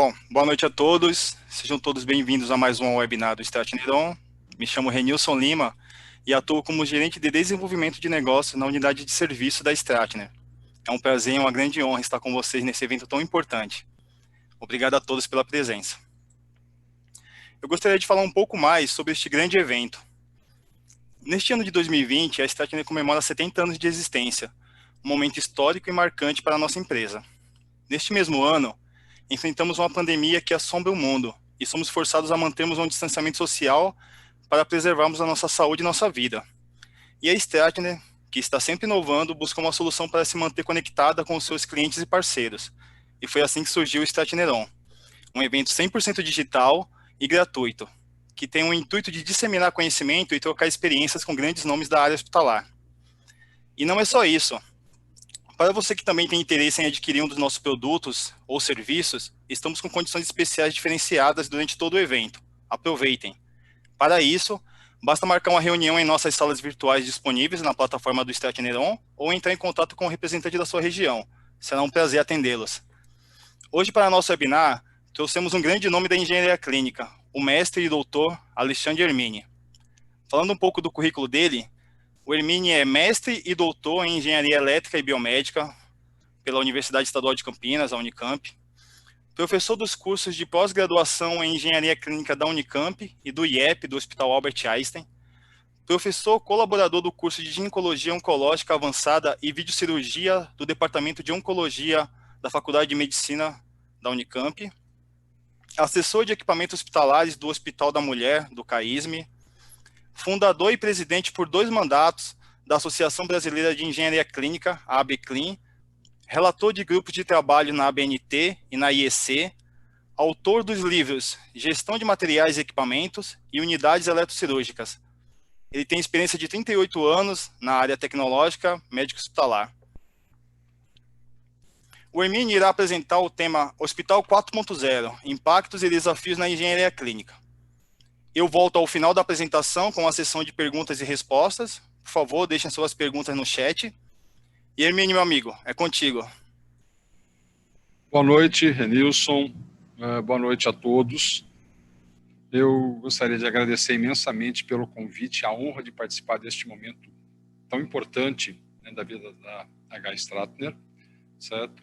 Bom, boa noite a todos. Sejam todos bem-vindos a mais um webinar do Stratneron. Me chamo Renilson Lima e atuo como gerente de desenvolvimento de negócios na unidade de serviço da Stratner. É um prazer e uma grande honra estar com vocês nesse evento tão importante. Obrigado a todos pela presença. Eu gostaria de falar um pouco mais sobre este grande evento. Neste ano de 2020, a Stratner comemora 70 anos de existência, um momento histórico e marcante para a nossa empresa. Neste mesmo ano, enfrentamos uma pandemia que assombra o mundo e somos forçados a mantermos um distanciamento social para preservarmos a nossa saúde e nossa vida. E a Stratner, que está sempre inovando, busca uma solução para se manter conectada com os seus clientes e parceiros. E foi assim que surgiu o Stratneron, um evento 100% digital e gratuito, que tem o intuito de disseminar conhecimento e trocar experiências com grandes nomes da área hospitalar. E não é só isso. Para você que também tem interesse em adquirir um dos nossos produtos ou serviços, estamos com condições especiais diferenciadas durante todo o evento. Aproveitem. Para isso, basta marcar uma reunião em nossas salas virtuais disponíveis na plataforma do Stratneron ou entrar em contato com o representante da sua região. Será um prazer atendê-los. Hoje, para nosso webinar, trouxemos um grande nome da engenharia clínica, o mestre e doutor Alexandre Hermine. Falando um pouco do currículo dele, o Hermine é mestre e doutor em engenharia elétrica e biomédica pela Universidade Estadual de Campinas, a Unicamp, professor dos cursos de pós-graduação em engenharia clínica da Unicamp e do IEP, do Hospital Albert Einstein, professor colaborador do curso de ginecologia oncológica avançada e videocirurgia do Departamento de Oncologia da Faculdade de Medicina da Unicamp, assessor de equipamentos hospitalares do Hospital da Mulher, do CAISM, fundador e presidente por 2 mandatos da Associação Brasileira de Engenharia Clínica, a ABCLIN, relator de grupos de trabalho na ABNT e na IEC, autor dos livros Gestão de Materiais e Equipamentos e Unidades Eletrocirúrgicas. Ele tem experiência de 38 anos na área tecnológica médico-hospitalar. O Hermine irá apresentar o tema Hospital 4.0, Impactos e Desafios na Engenharia Clínica. Eu volto ao final da apresentação com a sessão de perguntas e respostas. Por favor, deixem suas perguntas no chat. E Hermine, meu amigo, é contigo. Boa noite, Renilson. Boa noite a todos. Eu gostaria de agradecer imensamente pelo convite, a honra de participar deste momento tão importante, né, da vida da Stratner, certo?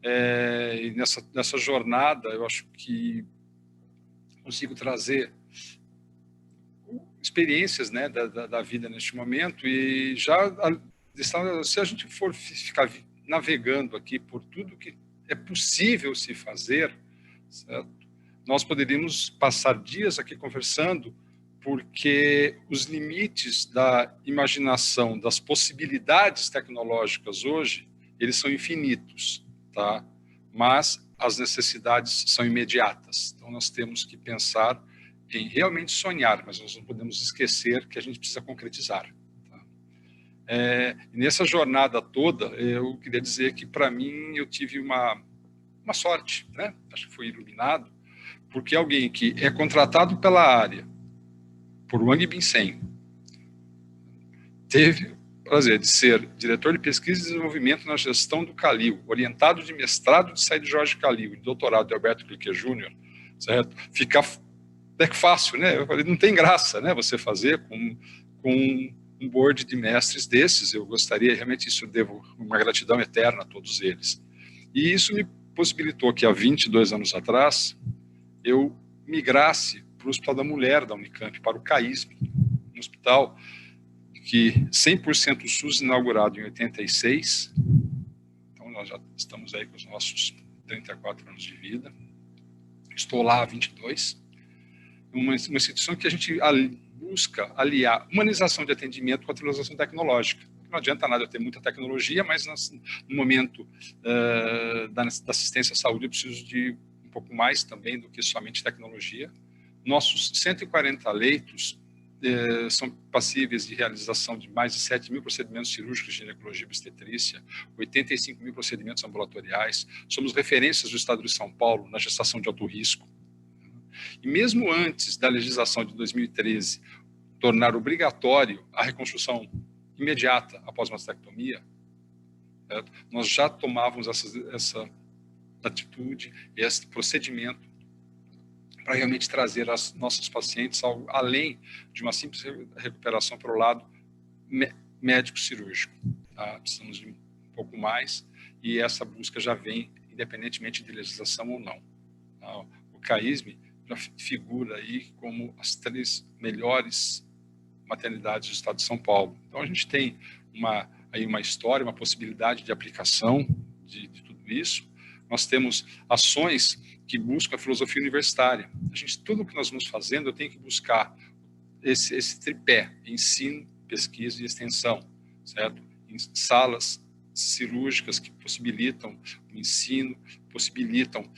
E nessa jornada, eu acho que consigo trazer experiências, né, da vida neste momento, e se a gente for ficar navegando aqui por tudo que é possível se fazer, certo? Nós poderíamos passar dias aqui conversando, porque os limites da imaginação, das possibilidades tecnológicas hoje, eles são infinitos, tá? Mas as necessidades são imediatas. Então nós temos que pensar em realmente sonhar, mas nós não podemos esquecer que a gente precisa concretizar. Tá? Nessa jornada toda, eu queria dizer que, para mim, eu tive uma sorte, né? Acho que fui iluminado, porque alguém que é contratado pela área por Wang Bincen teve o prazer de ser diretor de pesquisa e desenvolvimento na gestão do Calil, orientado de mestrado de Said Jorge Calil e doutorado de Alberto Cliquet Júnior, certo? Fica até que fácil, né? Eu falei, não tem graça, né? Você fazer com um board de mestres desses. Eu gostaria, realmente, isso eu devo uma gratidão eterna a todos eles. E isso me possibilitou que, há 22 anos atrás, eu migrasse para o Hospital da Mulher da Unicamp, para o CAISM, um hospital que 100% SUS, inaugurado em 86. Então, nós já estamos aí com os nossos 34 anos de vida. Estou lá há 22. Uma instituição que a gente busca aliar humanização de atendimento com a atualização tecnológica. Não adianta nada eu ter muita tecnologia, mas no momento da assistência à saúde eu preciso de um pouco mais também do que somente tecnologia. Nossos 140 leitos são passíveis de realização de mais de 7 mil procedimentos cirúrgicos de ginecologia e obstetrícia, 85 mil procedimentos ambulatoriais. Somos referências do estado de São Paulo na gestação de alto risco. E mesmo antes da legislação de 2013 tornar obrigatório a reconstrução imediata após mastectomia, certo? Nós já tomávamos essa atitude, esse procedimento, para realmente trazer as nossas pacientes além de uma simples recuperação para o lado médico-cirúrgico. Tá? Precisamos de um pouco mais, e essa busca já vem, independentemente de legislação ou não. Tá? O CAISM já figura aí como as 3 melhores maternidades do estado de São Paulo. Então, a gente tem aí uma história, uma possibilidade de aplicação de tudo isso. Nós temos ações que buscam a filosofia universitária. Tudo que nós vamos fazendo, eu tenho que buscar esse tripé: ensino, pesquisa e extensão, certo? Em salas cirúrgicas que possibilitam o ensino, possibilitam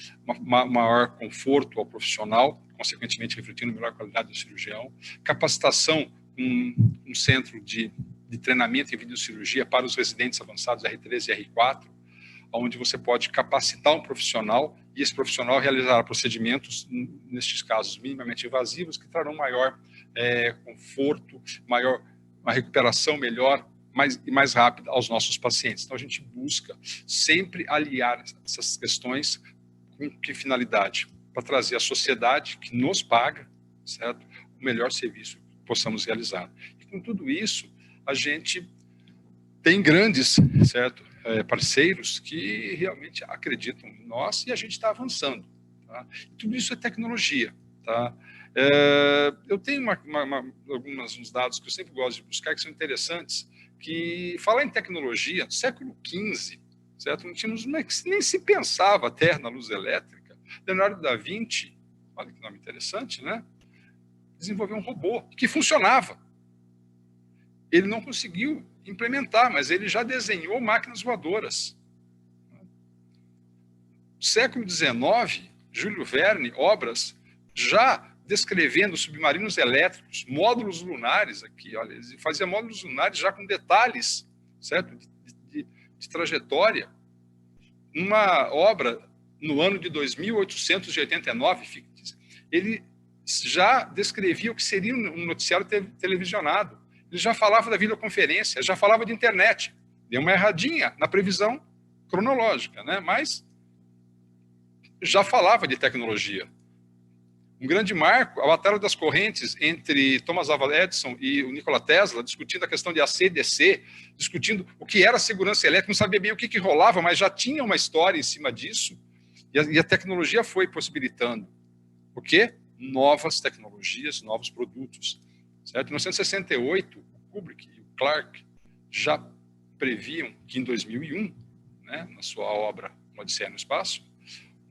maior conforto ao profissional, consequentemente refletindo melhor qualidade do cirurgião, capacitação, um centro de treinamento em videocirurgia para os residentes avançados R3 e R4, onde você pode capacitar um profissional e esse profissional realizará procedimentos, nestes casos, minimamente invasivos, que trarão maior conforto, uma recuperação melhor e mais rápida aos nossos pacientes. Então, a gente busca sempre aliar essas questões com que finalidade? Para trazer à sociedade que nos paga, certo? O melhor serviço que possamos realizar. E com tudo isso, a gente tem grandes, certo? Parceiros que realmente acreditam em nós e a gente está avançando. Tá? E tudo isso é tecnologia. Tá? Eu tenho uns dados que eu sempre gosto de buscar, que são interessantes, que falar em tecnologia, no século XV, certo? Não tínhamos, nem se pensava até na luz elétrica. Leonardo da Vinci, olha que nome interessante, né? Desenvolveu um robô que funcionava. Ele não conseguiu implementar, mas ele já desenhou máquinas voadoras. No século XIX, Júlio Verne, obras já descrevendo submarinos elétricos, módulos lunares aqui, olha, ele fazia módulos lunares já com detalhes, certo? De trajetória. Uma obra no ano de 2889, ele já descrevia o que seria um noticiário televisionado. Ele já falava da videoconferência, já falava de internet. Deu uma erradinha na previsão cronológica, né? Mas já falava de tecnologia. Um grande marco, a batalha das correntes entre Thomas Alva Edison e o Nikola Tesla, discutindo a questão de AC e DC, discutindo o que era segurança elétrica, não sabia bem o que rolava, mas já tinha uma história em cima disso, e a tecnologia foi possibilitando o quê? Novas tecnologias, novos produtos. Certo? Em 1968, o Kubrick e o Clark já previam que em 2001, né, na sua obra Uma Odisseia no Espaço,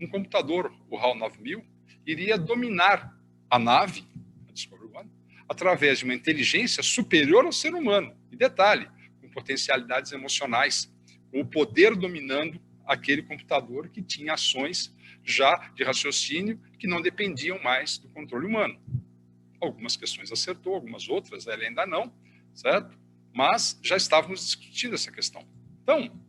um computador, o HAL 9000, iria dominar a nave, a Discovery One, através de uma inteligência superior ao ser humano. E detalhe, com potencialidades emocionais, com o poder dominando aquele computador que tinha ações já de raciocínio que não dependiam mais do controle humano. Algumas questões acertou, algumas outras ele ainda não, certo? Mas já estávamos discutindo essa questão. Então,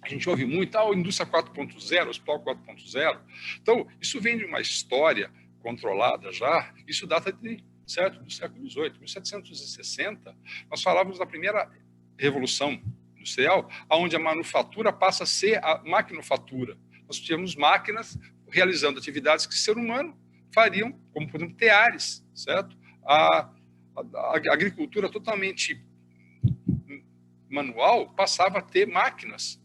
a gente ouve muito, a indústria 4.0, hospital 4.0. Então, isso vem de uma história controlada já, isso data certo, do século XVIII, 1760. Nós falávamos da primeira revolução industrial, onde a manufatura passa a ser a maquinofatura. Nós tínhamos máquinas realizando atividades que o ser humano fariam, como, por exemplo, teares, certo? A agricultura totalmente manual passava a ter máquinas.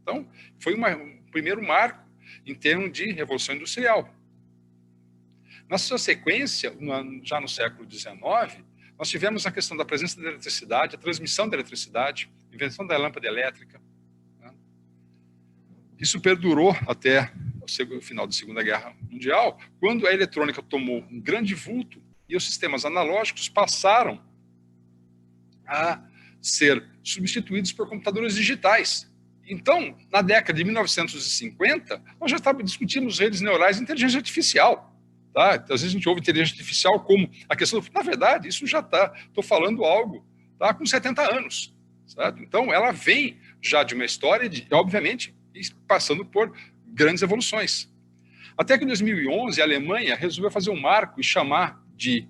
Então, foi um primeiro marco em termos de revolução industrial. Na sua sequência, já no século XIX, nós tivemos a questão da presença da eletricidade, a transmissão da eletricidade, a invenção da lâmpada elétrica. Né? Isso perdurou até o final da Segunda Guerra Mundial, quando a eletrônica tomou um grande vulto e os sistemas analógicos passaram a ser substituídos por computadores digitais. Então, na década de 1950, nós já discutimos redes neurais e inteligência artificial. Tá? Então, às vezes a gente ouve inteligência artificial como a questão... Na verdade, isso já está... Estou falando algo tá, com 70 anos. Certo? Então, ela vem já de uma história, obviamente, passando por grandes evoluções. Até que em 2011, a Alemanha resolveu fazer um marco e chamar de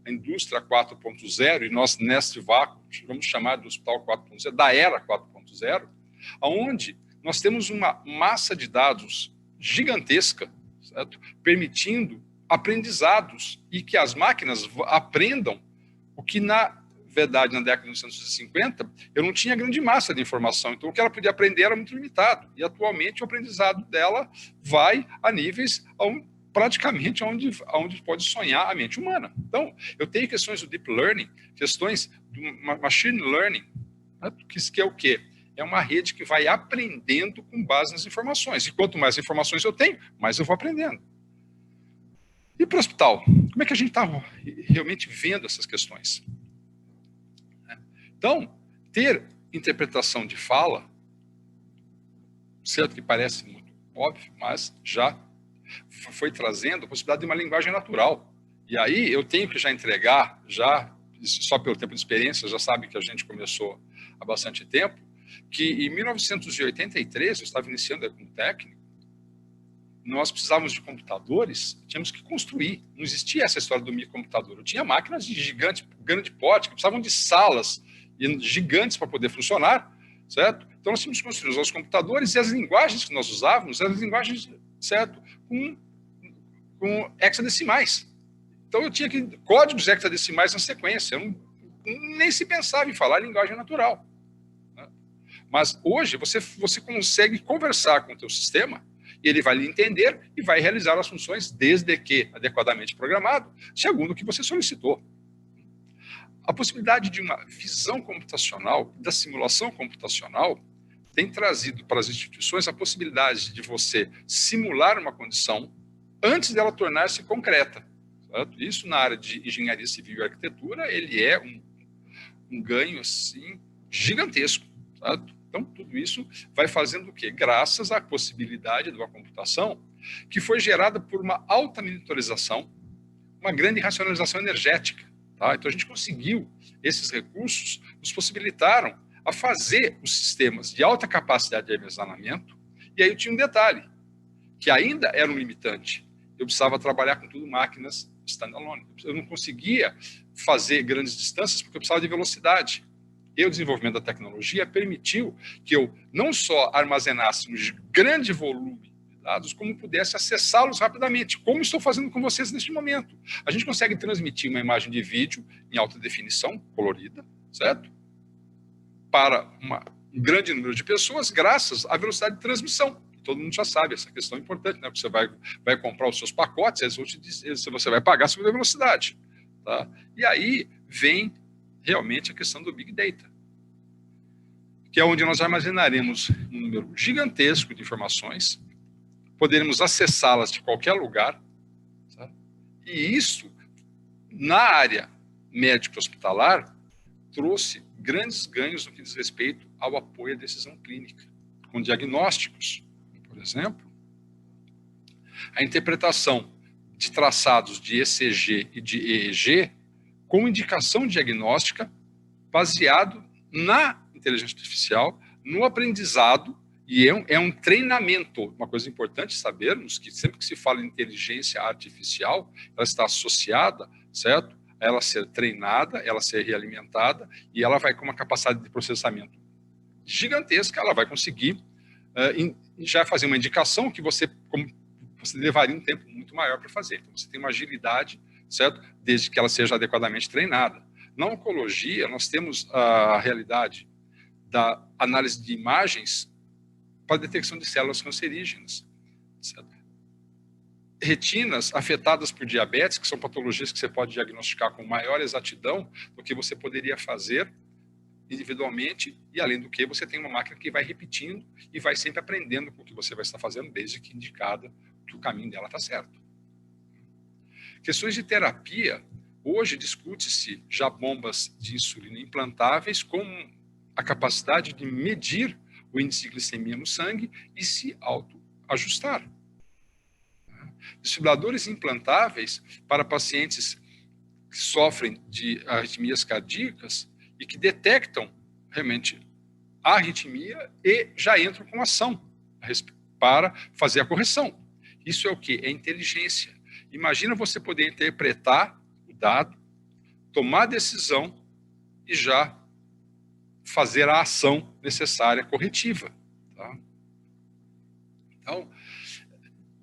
a indústria 4.0, e nós, neste vácuo, vamos chamar do hospital 4.0, da era 4.0, onde nós temos uma massa de dados gigantesca, certo? Permitindo aprendizados e que as máquinas aprendam o que, na verdade, na década de 1950, eu não tinha grande massa de informação, então o que ela podia aprender era muito limitado. E, atualmente, o aprendizado dela vai a níveis praticamente onde pode sonhar a mente humana. Então, eu tenho questões do deep learning, questões do machine learning, né? Que é o quê? É uma rede que vai aprendendo com base nas informações. E quanto mais informações eu tenho, mais eu vou aprendendo. E para o hospital? Como é que a gente está realmente vendo essas questões? Então, ter interpretação de fala, certo que parece muito óbvio, mas já foi trazendo a possibilidade de uma linguagem natural. E aí eu tenho que já entregar, já só pelo tempo de experiência, já sabe que a gente começou há bastante tempo, que em 1983, eu estava iniciando como técnico, nós precisávamos de computadores, tínhamos que construir. Não existia essa história do microcomputador. Eu tinha máquinas de grande porte, que precisavam de salas gigantes para poder funcionar, certo? Então nós tínhamos que construir os nossos computadores e as linguagens que nós usávamos eram linguagens, certo, com hexadecimais. Então eu tinha códigos hexadecimais na sequência. Eu nem se pensava em falar linguagem natural. Né? Mas hoje você consegue conversar com o teu sistema e ele vai lhe entender e vai realizar as funções, desde que adequadamente programado, segundo o que você solicitou. A possibilidade de uma visão computacional, da simulação computacional, tem trazido para as instituições a possibilidade de você simular uma condição antes dela tornar-se concreta. Certo? Isso, na área de engenharia civil e arquitetura, ele é um ganho assim, gigantesco. Certo? Então, tudo isso vai fazendo o quê? Graças à possibilidade de uma computação que foi gerada por uma alta monitorização, uma grande racionalização energética. Tá? Então, a gente conseguiu, esses recursos nos possibilitaram a fazer os sistemas de alta capacidade de armazenamento. E aí eu tinha um detalhe, que ainda era um limitante. Eu precisava trabalhar com tudo máquinas standalone. Eu não conseguia fazer grandes distâncias porque eu precisava de velocidade. E o desenvolvimento da tecnologia permitiu que eu não só armazenasse um grande volume de dados, como pudesse acessá-los rapidamente, como estou fazendo com vocês neste momento. A gente consegue transmitir uma imagem de vídeo em alta definição, colorida, certo? Para um grande número de pessoas, graças à velocidade de transmissão. Todo mundo já sabe, essa questão é importante, né? Porque você vai comprar os seus pacotes, eles vão te dizer se você vai pagar segundo a velocidade. Tá? E aí vem realmente a questão do Big Data, que é onde nós armazenaremos um número gigantesco de informações, poderemos acessá-las de qualquer lugar, tá? E isso, na área médico-hospitalar, trouxe grandes ganhos no que diz respeito ao apoio à decisão clínica, com diagnósticos, por exemplo, a interpretação de traçados de ECG e de EEG com indicação diagnóstica baseado na inteligência artificial, no aprendizado, e é um treinamento. Uma coisa importante sabermos que sempre que se fala em inteligência artificial, ela está associada, certo? Ela ser treinada, ela ser realimentada, e ela vai com uma capacidade de processamento gigantesca, ela vai conseguir já fazer uma indicação que você levaria um tempo muito maior para fazer. Então, você tem uma agilidade, certo? Desde que ela seja adequadamente treinada. Na oncologia, nós temos a realidade da análise de imagens para detecção de células cancerígenas. Certo? Retinas afetadas por diabetes, que são patologias que você pode diagnosticar com maior exatidão do que você poderia fazer individualmente, e além do que você tem uma máquina que vai repetindo e vai sempre aprendendo com o que você vai estar fazendo, desde que indicada que o caminho dela está certo. Questões de terapia, hoje discute-se já bombas de insulina implantáveis com a capacidade de medir o índice de glicemia no sangue e se autoajustar. Desfibriladores implantáveis para pacientes que sofrem de arritmias cardíacas e que detectam realmente a arritmia e já entram com ação para fazer a correção. Isso é o quê? É inteligência. Imagina você poder interpretar o dado, tomar a decisão e já fazer a ação necessária corretiva. Tá? Então,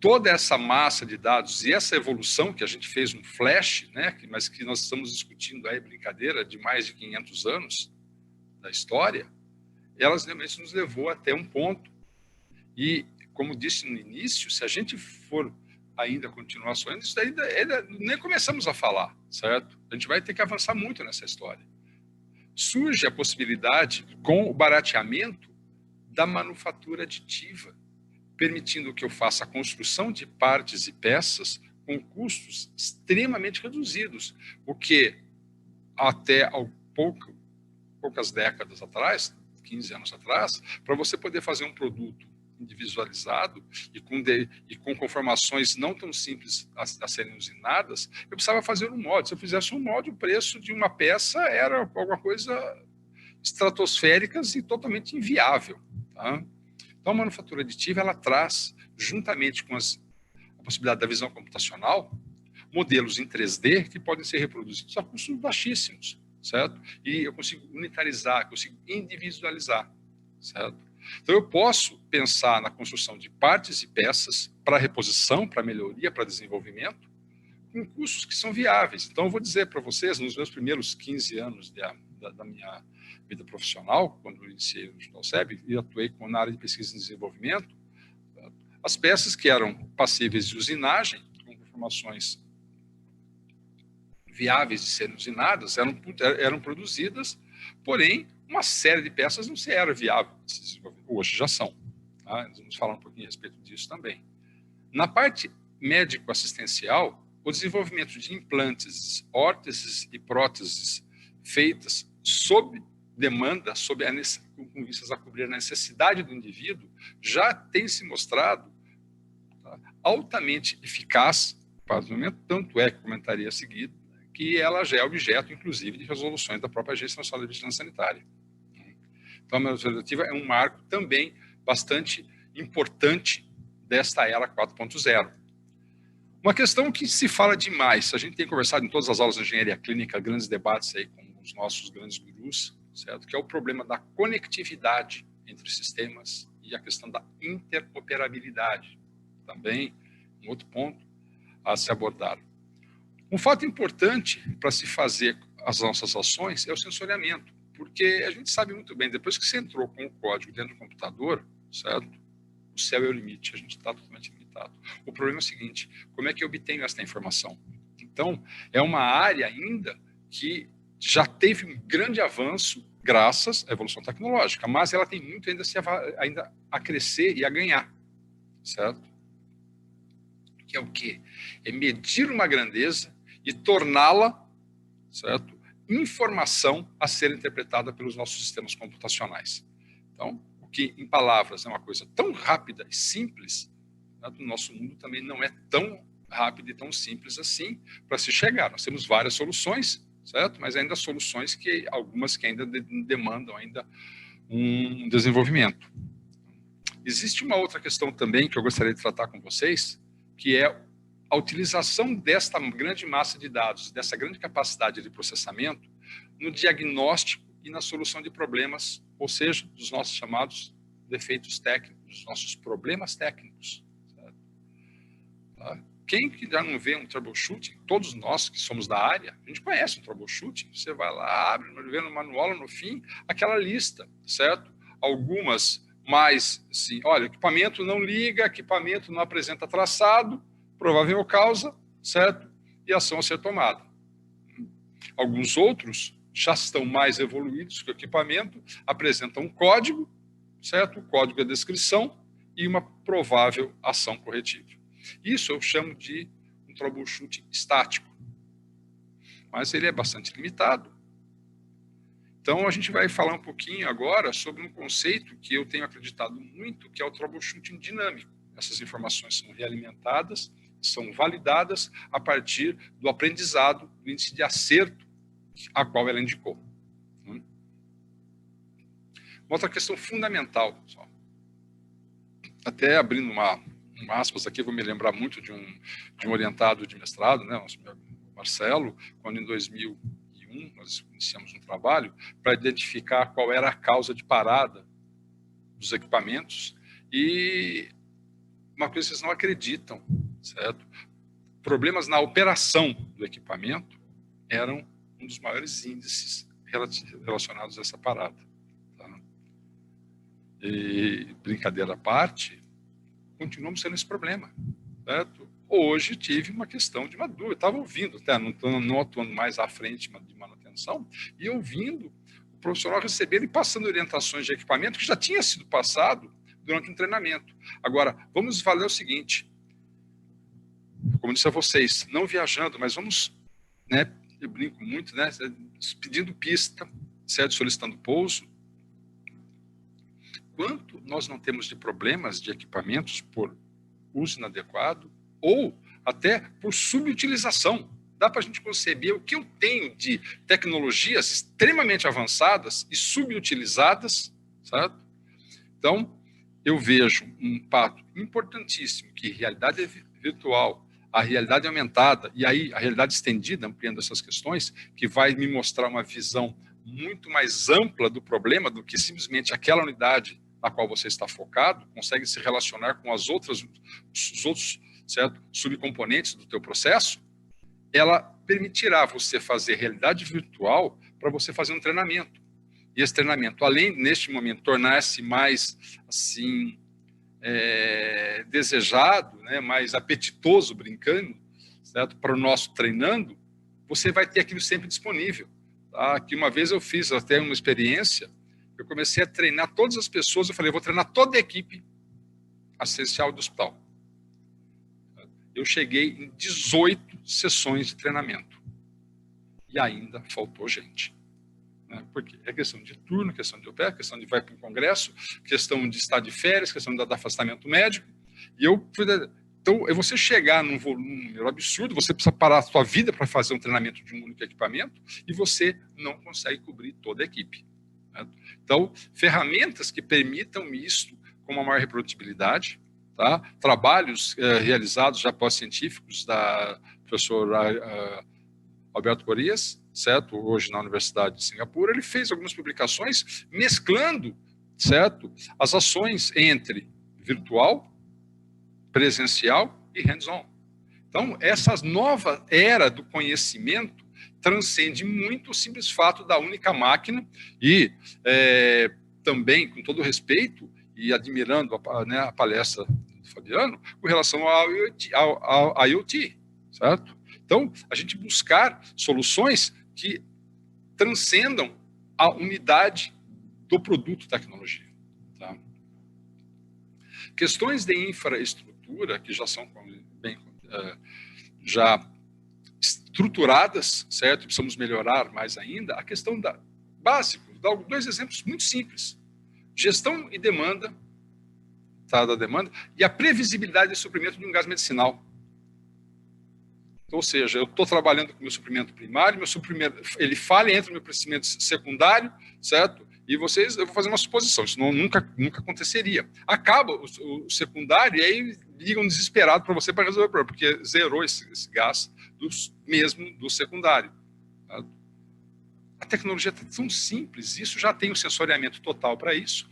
toda essa massa de dados e essa evolução que a gente fez um flash, né, mas que nós estamos discutindo aí, brincadeira, de mais de 500 anos da história, elas realmente nos levou até um ponto. E, como disse no início, se a gente for ainda continuar sonhando, isso ainda nem começamos a falar, certo? A gente vai ter que avançar muito nessa história. Surge a possibilidade, com o barateamento, da manufatura aditiva, permitindo que eu faça a construção de partes e peças com custos extremamente reduzidos, o que até poucas décadas atrás, 15 anos atrás, para você poder fazer um produto individualizado e com conformações não tão simples a serem usinadas, eu precisava fazer um molde. Se eu fizesse um molde, o preço de uma peça era alguma coisa estratosférica e totalmente inviável. Tá? Então, a manufatura aditiva ela traz, juntamente com a possibilidade da visão computacional, modelos em 3D que podem ser reproduzidos a custos baixíssimos, certo? E eu consigo unitarizar, consigo individualizar, certo? Então, eu posso pensar na construção de partes e peças para reposição, para melhoria, para desenvolvimento, com custos que são viáveis. Então, eu vou dizer para vocês, nos meus primeiros 15 anos da minha vida profissional, quando eu iniciei no Juntalseb e atuei na área de pesquisa e desenvolvimento, as peças que eram passíveis de usinagem, com conformações viáveis de serem usinadas, eram produzidas, porém, uma série de peças não se era viável de se desenvolver. Hoje já são. Tá? Nós vamos falar um pouquinho a respeito disso também. Na parte médico-assistencial, o desenvolvimento de implantes, órteses e próteses feitas sob demanda, com vistas a cobrir a necessidade do indivíduo, já tem se mostrado altamente eficaz para o momento, tanto é que comentaria a seguir, que ela já é objeto, inclusive, de resoluções da própria Agência Nacional de Vigilância Sanitária. Então, a manufatura aditiva é um marco também bastante importante desta era 4.0. Uma questão que se fala demais, a gente tem conversado em todas as aulas de engenharia clínica, grandes debates aí com os nossos grandes gurus, certo? Que é o problema da conectividade entre sistemas e a questão da interoperabilidade. Também um outro ponto a se abordar. Um fato importante para se fazer as nossas ações é o sensoriamento, porque a gente sabe muito bem, depois que você entrou com o código dentro do computador, certo? O céu é o limite, a gente está totalmente limitado. O problema é o seguinte, como é que eu obtenho essa informação? Então, é uma área ainda que já teve um grande avanço graças à evolução tecnológica, mas ela tem muito ainda a crescer e a ganhar, certo? Que é o quê? É medir uma grandeza e torná-la, certo, informação a ser interpretada pelos nossos sistemas computacionais. Então, o que em palavras é uma coisa tão rápida e simples, né, no nosso mundo também não é tão rápido e tão simples assim para se chegar. Nós temos várias soluções, certo? Mas ainda soluções que algumas que ainda demandam ainda um desenvolvimento. Existe uma outra questão também que eu gostaria de tratar com vocês, que é a utilização desta grande massa de dados, dessa grande capacidade de processamento no diagnóstico e na solução de problemas, ou seja, dos nossos chamados defeitos técnicos, dos nossos problemas técnicos. Certo? Tá? Quem que já não vê um troubleshooting? Todos nós que somos da área, a gente conhece um troubleshooting. Você vai lá, abre, vê no manual, no fim, aquela lista, certo? Algumas mais, assim, olha, equipamento não liga, equipamento não apresenta traçado, provável causa, certo? E ação a ser tomada. Alguns outros já estão mais evoluídos que o equipamento, apresentam um código, certo? O código é a descrição e uma provável ação corretiva. Isso eu chamo de um troubleshooting estático, mas ele é bastante limitado. Então, a gente vai falar um pouquinho agora sobre um conceito que eu tenho acreditado muito, que é o troubleshooting dinâmico. Essas informações são realimentadas, são validadas a partir do aprendizado, do índice de acerto a qual ela indicou. Uma outra questão fundamental, só. Até abrindo uma aspas aqui, vou me lembrar muito de um orientado de mestrado, né, o Marcelo, quando em 2001 nós iniciamos um trabalho para identificar qual era a causa de parada dos equipamentos e uma coisa que vocês não acreditam, certo? Problemas na operação do equipamento eram um dos maiores índices relacionados a essa parada. Tá? E, brincadeira à parte, continuamos sendo esse problema, certo? Hoje tive uma questão de uma dúvida, estava ouvindo, tá? não atuando mais à frente de manutenção, e ouvindo o profissional receber e passando orientações de equipamento que já tinha sido passado durante um treinamento. Agora, vamos falar o seguinte, como disse a vocês, não viajando, mas vamos, né, eu brinco muito, né, pedindo pista, certo? Solicitando pouso. Quanto nós não temos de problemas de equipamentos por uso inadequado ou até por subutilização. Dá para a gente conceber o que eu tenho de tecnologias extremamente avançadas e subutilizadas, certo? Então, eu vejo um passo importantíssimo que realidade virtual, a realidade aumentada e aí a realidade estendida, ampliando essas questões, que vai me mostrar uma visão muito mais ampla do problema do que simplesmente aquela unidade na qual você está focado, consegue se relacionar com os outros, certo, subcomponentes do teu processo, ela permitirá você fazer realidade virtual para você fazer um treinamento. E esse treinamento, além, neste momento, tornar-se mais, assim, desejado, né, mais apetitoso, brincando, certo, para o nosso treinando, você vai ter aquilo sempre disponível. Tá? Que uma vez eu fiz até uma experiência, eu comecei a treinar todas as pessoas, eu falei, eu vou treinar toda a equipe assistencial do hospital. Eu cheguei em 18 sessões de treinamento. E ainda faltou gente. Né? Porque é questão de turno, questão de OPE, questão de vai para um congresso, questão de estar de férias, questão de afastamento médico. E então, é você chegar num volume absurdo, você precisa parar a sua vida para fazer um treinamento de um único equipamento e você não consegue cobrir toda a equipe. Né? Então, ferramentas que permitam isto com uma maior reprodutibilidade, tá? Trabalhos realizados já pós-científicos da professora Alberto Borias, certo? Hoje na Universidade de Singapura, ele fez algumas publicações mesclando, certo? As ações entre virtual, presencial e hands-on. Então, essa nova era do conhecimento transcende muito o simples fato da única máquina e também, com todo respeito e admirando a palestra do Fabiano, com relação ao IoT, certo? Então, a gente buscar soluções que transcendam a unidade do produto tecnologia. Tá? Questões de infraestrutura, que já são bem já estruturadas, certo? Precisamos melhorar mais ainda. A questão básico, dá dois exemplos muito simples. Gestão e demanda, tá, da demanda, e a previsibilidade de suprimento de um gás medicinal. Ou seja, eu estou trabalhando com o meu suprimento primário, meu suprimento, ele falha entre o meu suprimento secundário, certo? E eu vou fazer uma suposição, isso nunca aconteceria. Acaba o secundário e aí ligam desesperado para você para resolver o problema, porque zerou esse gás mesmo do secundário. Tá? A tecnologia está tão simples, isso já tem um sensoriamento total para isso.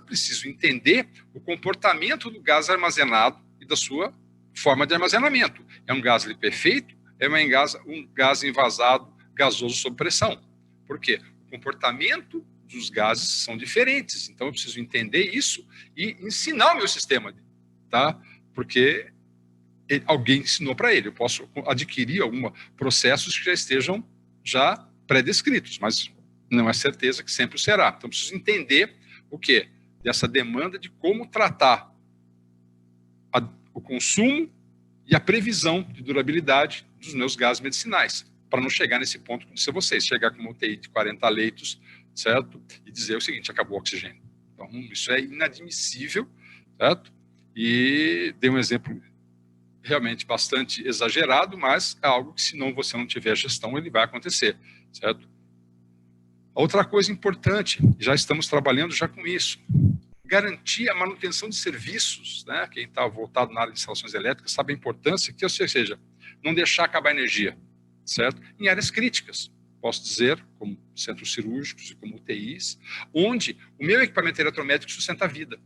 Preciso entender o comportamento do gás armazenado e da sua forma de armazenamento. É um gás liquefeito? É um gás envasado gasoso sob pressão? Por quê? O comportamento dos gases são diferentes. Então, eu preciso entender isso e ensinar o meu sistema. Tá? Porque alguém ensinou para ele. Eu posso adquirir alguns processos que já estejam pré-descritos, mas não é certeza que sempre o será. Então, eu preciso entender o quê? Dessa demanda de como tratar o consumo e a previsão de durabilidade dos meus gases medicinais, para não chegar nesse ponto, como disse a vocês, chegar com uma UTI de 40 leitos, certo? E dizer o seguinte, acabou o oxigênio. Então, isso é inadmissível, certo? E dei um exemplo realmente bastante exagerado, mas é algo que, se você não tiver gestão, ele vai acontecer, certo? Outra coisa importante, já estamos trabalhando já com isso, garantir a manutenção de serviços, né? Quem está voltado na área de instalações elétricas sabe a importância que, ou seja, não deixar acabar a energia, certo? Em áreas críticas, posso dizer, como centros cirúrgicos e como UTIs, onde o meu equipamento eletrométrico sustenta a vida.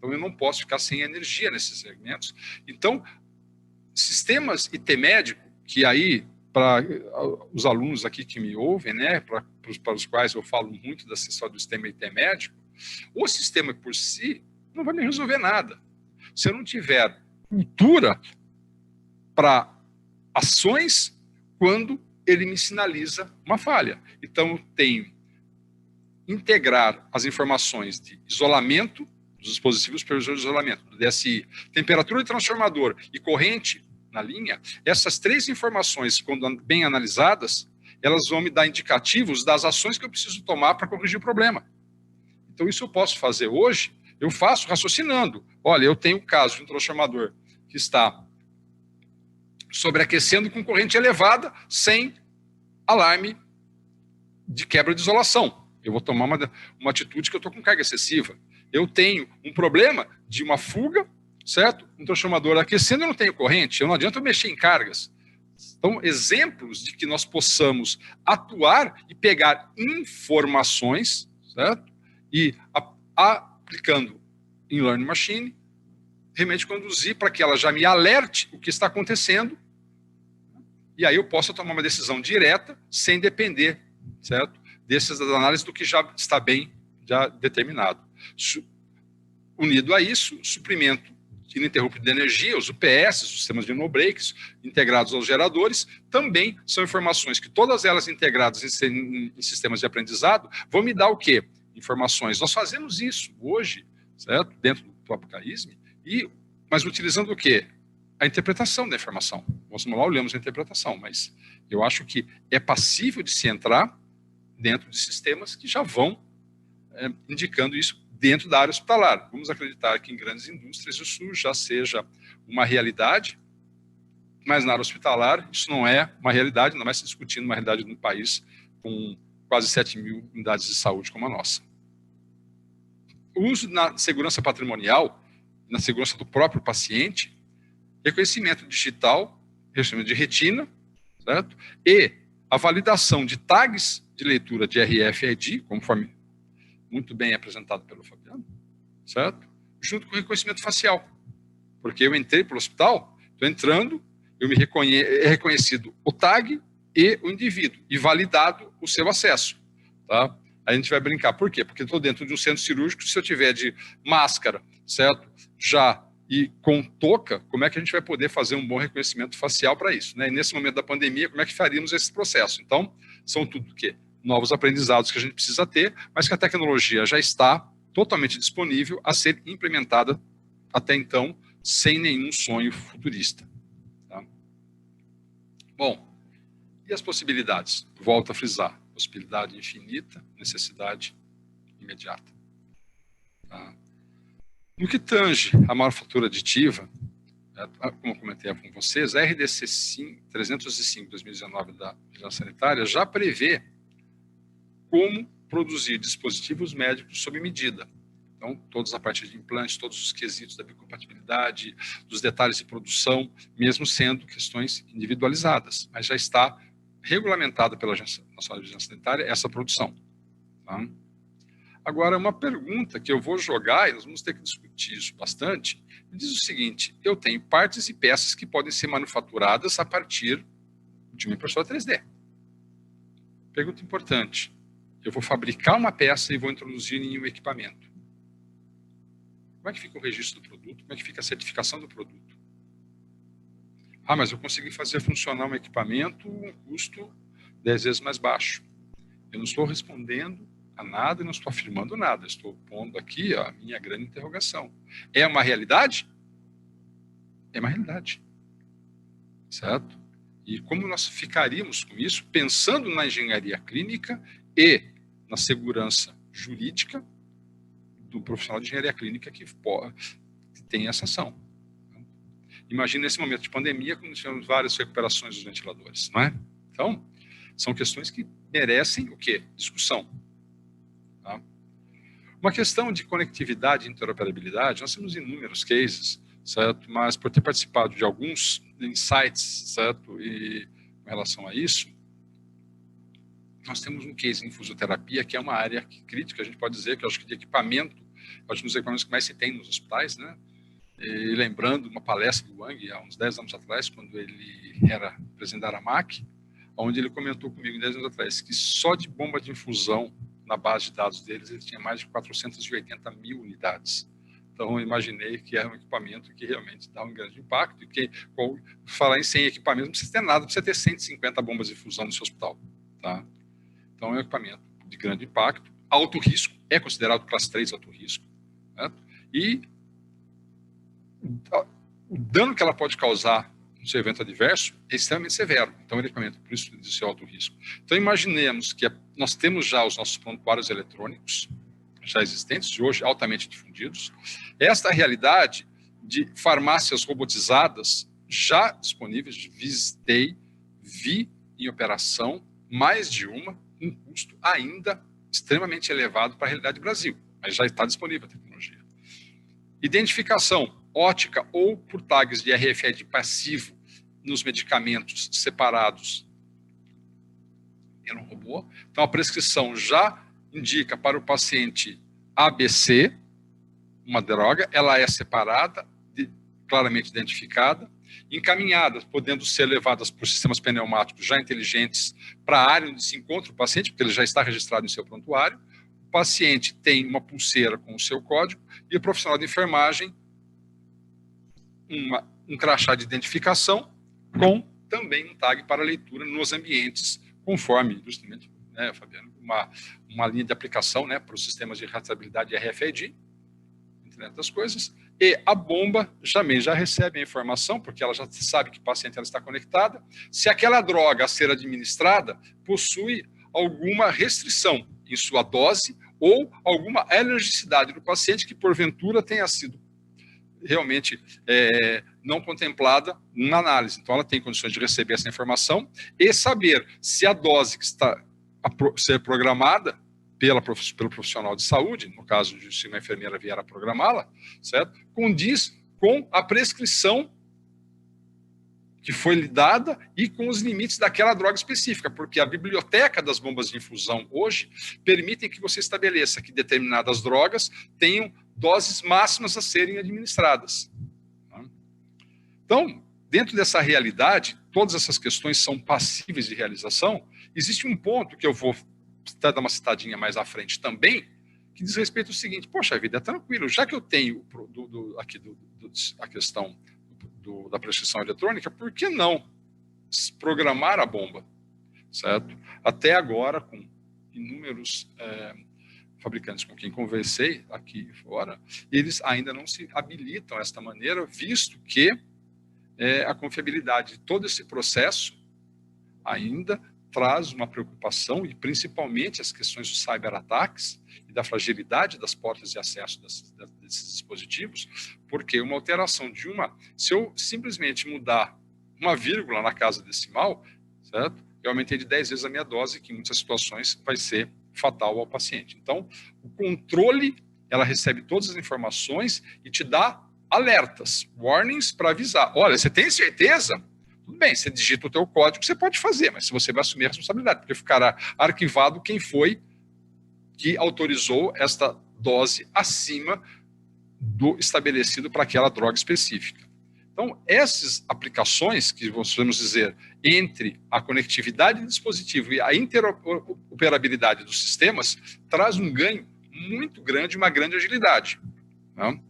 Então, eu não posso ficar sem energia nesses segmentos. Então, sistemas IT médico, que aí, para os alunos aqui que me ouvem, né, para os quais eu falo muito da história do sistema IT médico, o sistema por si não vai me resolver nada. Se eu não tiver cultura para ações quando ele me sinaliza uma falha. Então, eu tenho que integrar as informações de isolamento, dos dispositivos supervisores de isolamento, do DSI, temperatura de transformador e corrente na linha. Essas três informações, quando bem analisadas, elas vão me dar indicativos das ações que eu preciso tomar para corrigir o problema. Então, isso eu posso fazer hoje, eu faço raciocinando. Olha, eu tenho o caso de um transformador que está sobreaquecendo com corrente elevada, sem alarme de quebra de isolação. Eu vou tomar uma atitude que eu estou com carga excessiva. Eu tenho um problema de uma fuga, certo? Um transformador aquecendo, eu não tenho corrente, eu não adianta eu mexer em cargas. Então, exemplos de que nós possamos atuar e pegar informações, certo? E aplicando em Learning Machine, realmente conduzir para que ela já me alerte o que está acontecendo, e aí eu possa tomar uma decisão direta, sem depender, certo? Dessas análises do que já está bem já determinado. Unido a isso, suprimento ininterrupto de energia, os UPS, os sistemas de no-breaks, integrados aos geradores, também são informações que todas elas integradas em sistemas de aprendizado vão me dar o quê? Informações. Nós fazemos isso hoje, certo? Dentro do próprio CAISM, mas utilizando o quê? A interpretação da informação. Nós lá olhamos a interpretação, mas eu acho que é passível de se entrar dentro de sistemas que já vão indicando isso dentro da área hospitalar. Vamos acreditar que em grandes indústrias isso já seja uma realidade, mas na área hospitalar isso não é uma realidade, ainda mais se discutindo uma realidade num país com quase 7.000 unidades de saúde como a nossa. O uso na segurança patrimonial, na segurança do próprio paciente, reconhecimento digital, reconhecimento de retina, certo? E a validação de tags de leitura de RFID, conforme muito bem apresentado pelo Fabiano, certo? Junto com o reconhecimento facial. Porque eu entrei para o hospital, estou entrando, é reconhecido o tag e o indivíduo, e validado o seu acesso, tá? A gente vai brincar. Por quê? Porque estou dentro de um centro cirúrgico, se eu tiver de máscara, certo? Já e com touca, como é que a gente vai poder fazer um bom reconhecimento facial para isso, né? E nesse momento da pandemia, como é que faríamos esse processo? Então, são tudo o quê? Novos aprendizados que a gente precisa ter, mas que a tecnologia já está totalmente disponível a ser implementada até então, sem nenhum sonho futurista. Tá? Bom, e as possibilidades? Volto a frisar, possibilidade infinita, necessidade imediata. Tá? No que tange a manufatura aditiva, como eu comentei com vocês, a RDC 305/2019 da Vigilância Sanitária já prevê como produzir dispositivos médicos sob medida. Então, todos a partir de implantes, todos os quesitos da biocompatibilidade, dos detalhes de produção, mesmo sendo questões individualizadas, mas já está regulamentada pela Agência Nacional de Vigilância Sanitária essa produção. Tá? Agora, uma pergunta que eu vou jogar, e nós vamos ter que discutir isso bastante, me diz o seguinte: eu tenho partes e peças que podem ser manufaturadas a partir de uma impressora 3D. Pergunta importante: eu vou fabricar uma peça e vou introduzir em um equipamento. Como é que fica o registro do produto? Como é que fica a certificação do produto? Ah, mas eu consegui fazer funcionar um equipamento um custo 10 vezes mais baixo. Eu não estou respondendo a nada e não estou afirmando nada. Estou pondo aqui a minha grande interrogação. É uma realidade? É uma realidade. Certo? E como nós ficaríamos com isso, pensando na engenharia clínica e na segurança jurídica do profissional de engenharia clínica que tem essa ação. Imagina nesse momento de pandemia, quando tivemos várias recuperações dos ventiladores, não é? Então, são questões que merecem o quê? Discussão. Tá? Uma questão de conectividade e interoperabilidade, nós temos inúmeros cases, certo? Mas por ter participado de alguns insights, certo? E com relação a isso, nós temos um case em fisioterapia que é uma área crítica, a gente pode dizer que eu acho que de equipamento acho que um dos equipamentos que mais se tem nos hospitais, né? E lembrando uma palestra do Wang, há uns 10 anos atrás, quando ele era presidente da Aramac, onde ele comentou comigo 10 anos atrás que só de bomba de infusão na base de dados deles, ele tinha mais de 480 mil unidades. Então, eu imaginei que era um equipamento que realmente dá um grande impacto, e que, falar em 100 equipamentos, não precisa ter nada, precisa ter 150 bombas de fusão no seu hospital. Tá? Então, é um equipamento de grande impacto, alto risco, é considerado classe 3 alto risco. Né? E o dano que ela pode causar no seu evento adverso é extremamente severo. Então, é um equipamento, por isso, de seu alto risco. Então, imaginemos que nós temos já os nossos prontuários eletrônicos, já existentes, hoje altamente difundidos. Esta realidade de farmácias robotizadas já disponíveis, visitei, vi em operação mais de uma, um custo ainda extremamente elevado para a realidade do Brasil, mas já está disponível a tecnologia. Identificação ótica ou por tags de RFID passivo nos medicamentos separados pelo robô. Então, a prescrição já indica para o paciente ABC, uma droga, ela é separada, claramente identificada, encaminhadas, podendo ser levadas por sistemas pneumáticos já inteligentes para a área onde se encontra o paciente, porque ele já está registrado em seu prontuário. O paciente tem uma pulseira com o seu código e o profissional de enfermagem um crachá de identificação com também um tag para leitura nos ambientes, conforme, justamente, né, Fabiano, uma linha de aplicação, né, para os sistemas de rastreabilidade RFID, entre outras coisas, e a bomba também já recebe a informação, porque ela já sabe que o paciente ela está conectada, se aquela droga a ser administrada possui alguma restrição em sua dose ou alguma alergicidade do paciente que, porventura, tenha sido realmente não contemplada na análise. Então, ela tem condições de receber essa informação e saber se a dose que está a ser programada pelo profissional de saúde, no caso de se uma enfermeira vier a programá-la, certo? Condiz com a prescrição que foi lhe dada e com os limites daquela droga específica, porque a biblioteca das bombas de infusão hoje permitem que você estabeleça que determinadas drogas tenham doses máximas a serem administradas. Então, dentro dessa realidade, todas essas questões são passíveis de realização. Existe um ponto que eu vou dar uma citadinha mais à frente também, que diz respeito ao seguinte: poxa vida, é tranquilo, já que eu tenho a questão da prescrição eletrônica, por que não programar a bomba? Certo? Até agora, com inúmeros fabricantes com quem conversei aqui fora, eles ainda não se habilitam desta maneira, visto que a confiabilidade de todo esse processo ainda traz uma preocupação, e principalmente as questões dos cyberataques e da fragilidade das portas de acesso desses dispositivos, porque uma alteração se eu simplesmente mudar uma vírgula na casa decimal, certo? Eu aumentei de 10 vezes a minha dose, que em muitas situações vai ser fatal ao paciente. Então, o controle, ela recebe todas as informações e te dá alertas, warnings para avisar. Olha, você tem certeza? Tudo bem, você digita o teu código, você pode fazer, mas você vai assumir a responsabilidade, porque ficará arquivado quem foi que autorizou esta dose acima do estabelecido para aquela droga específica. Então, essas aplicações, que vamos dizer, entre a conectividade do dispositivo e a interoperabilidade dos sistemas, traz um ganho muito grande, uma grande agilidade. Né?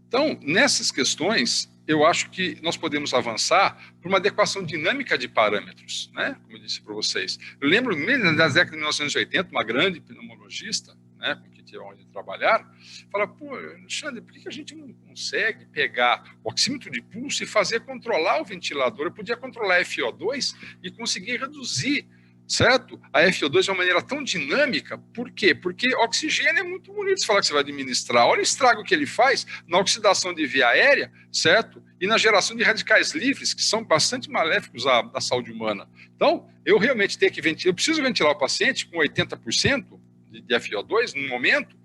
Então, nessas questões, eu acho que nós podemos avançar por uma adequação dinâmica de parâmetros, né? Como eu disse para vocês. Eu lembro, mesmo das décadas de 1980, uma grande pneumologista, né, com que tive onde trabalhar, fala: pô, Alexandre, por que a gente não consegue pegar o oxímetro de pulso e fazer controlar o ventilador? Eu podia controlar a FO2 e conseguir reduzir, certo? A FO2 de uma maneira tão dinâmica. Por quê? Porque oxigênio é muito bonito você falar que você vai administrar. Olha o estrago que ele faz na oxidação de via aérea, certo? E na geração de radicais livres, que são bastante maléficos à saúde humana. Então, eu realmente tenho que ventilar, eu preciso ventilar o paciente com 80% de FO2 no momento,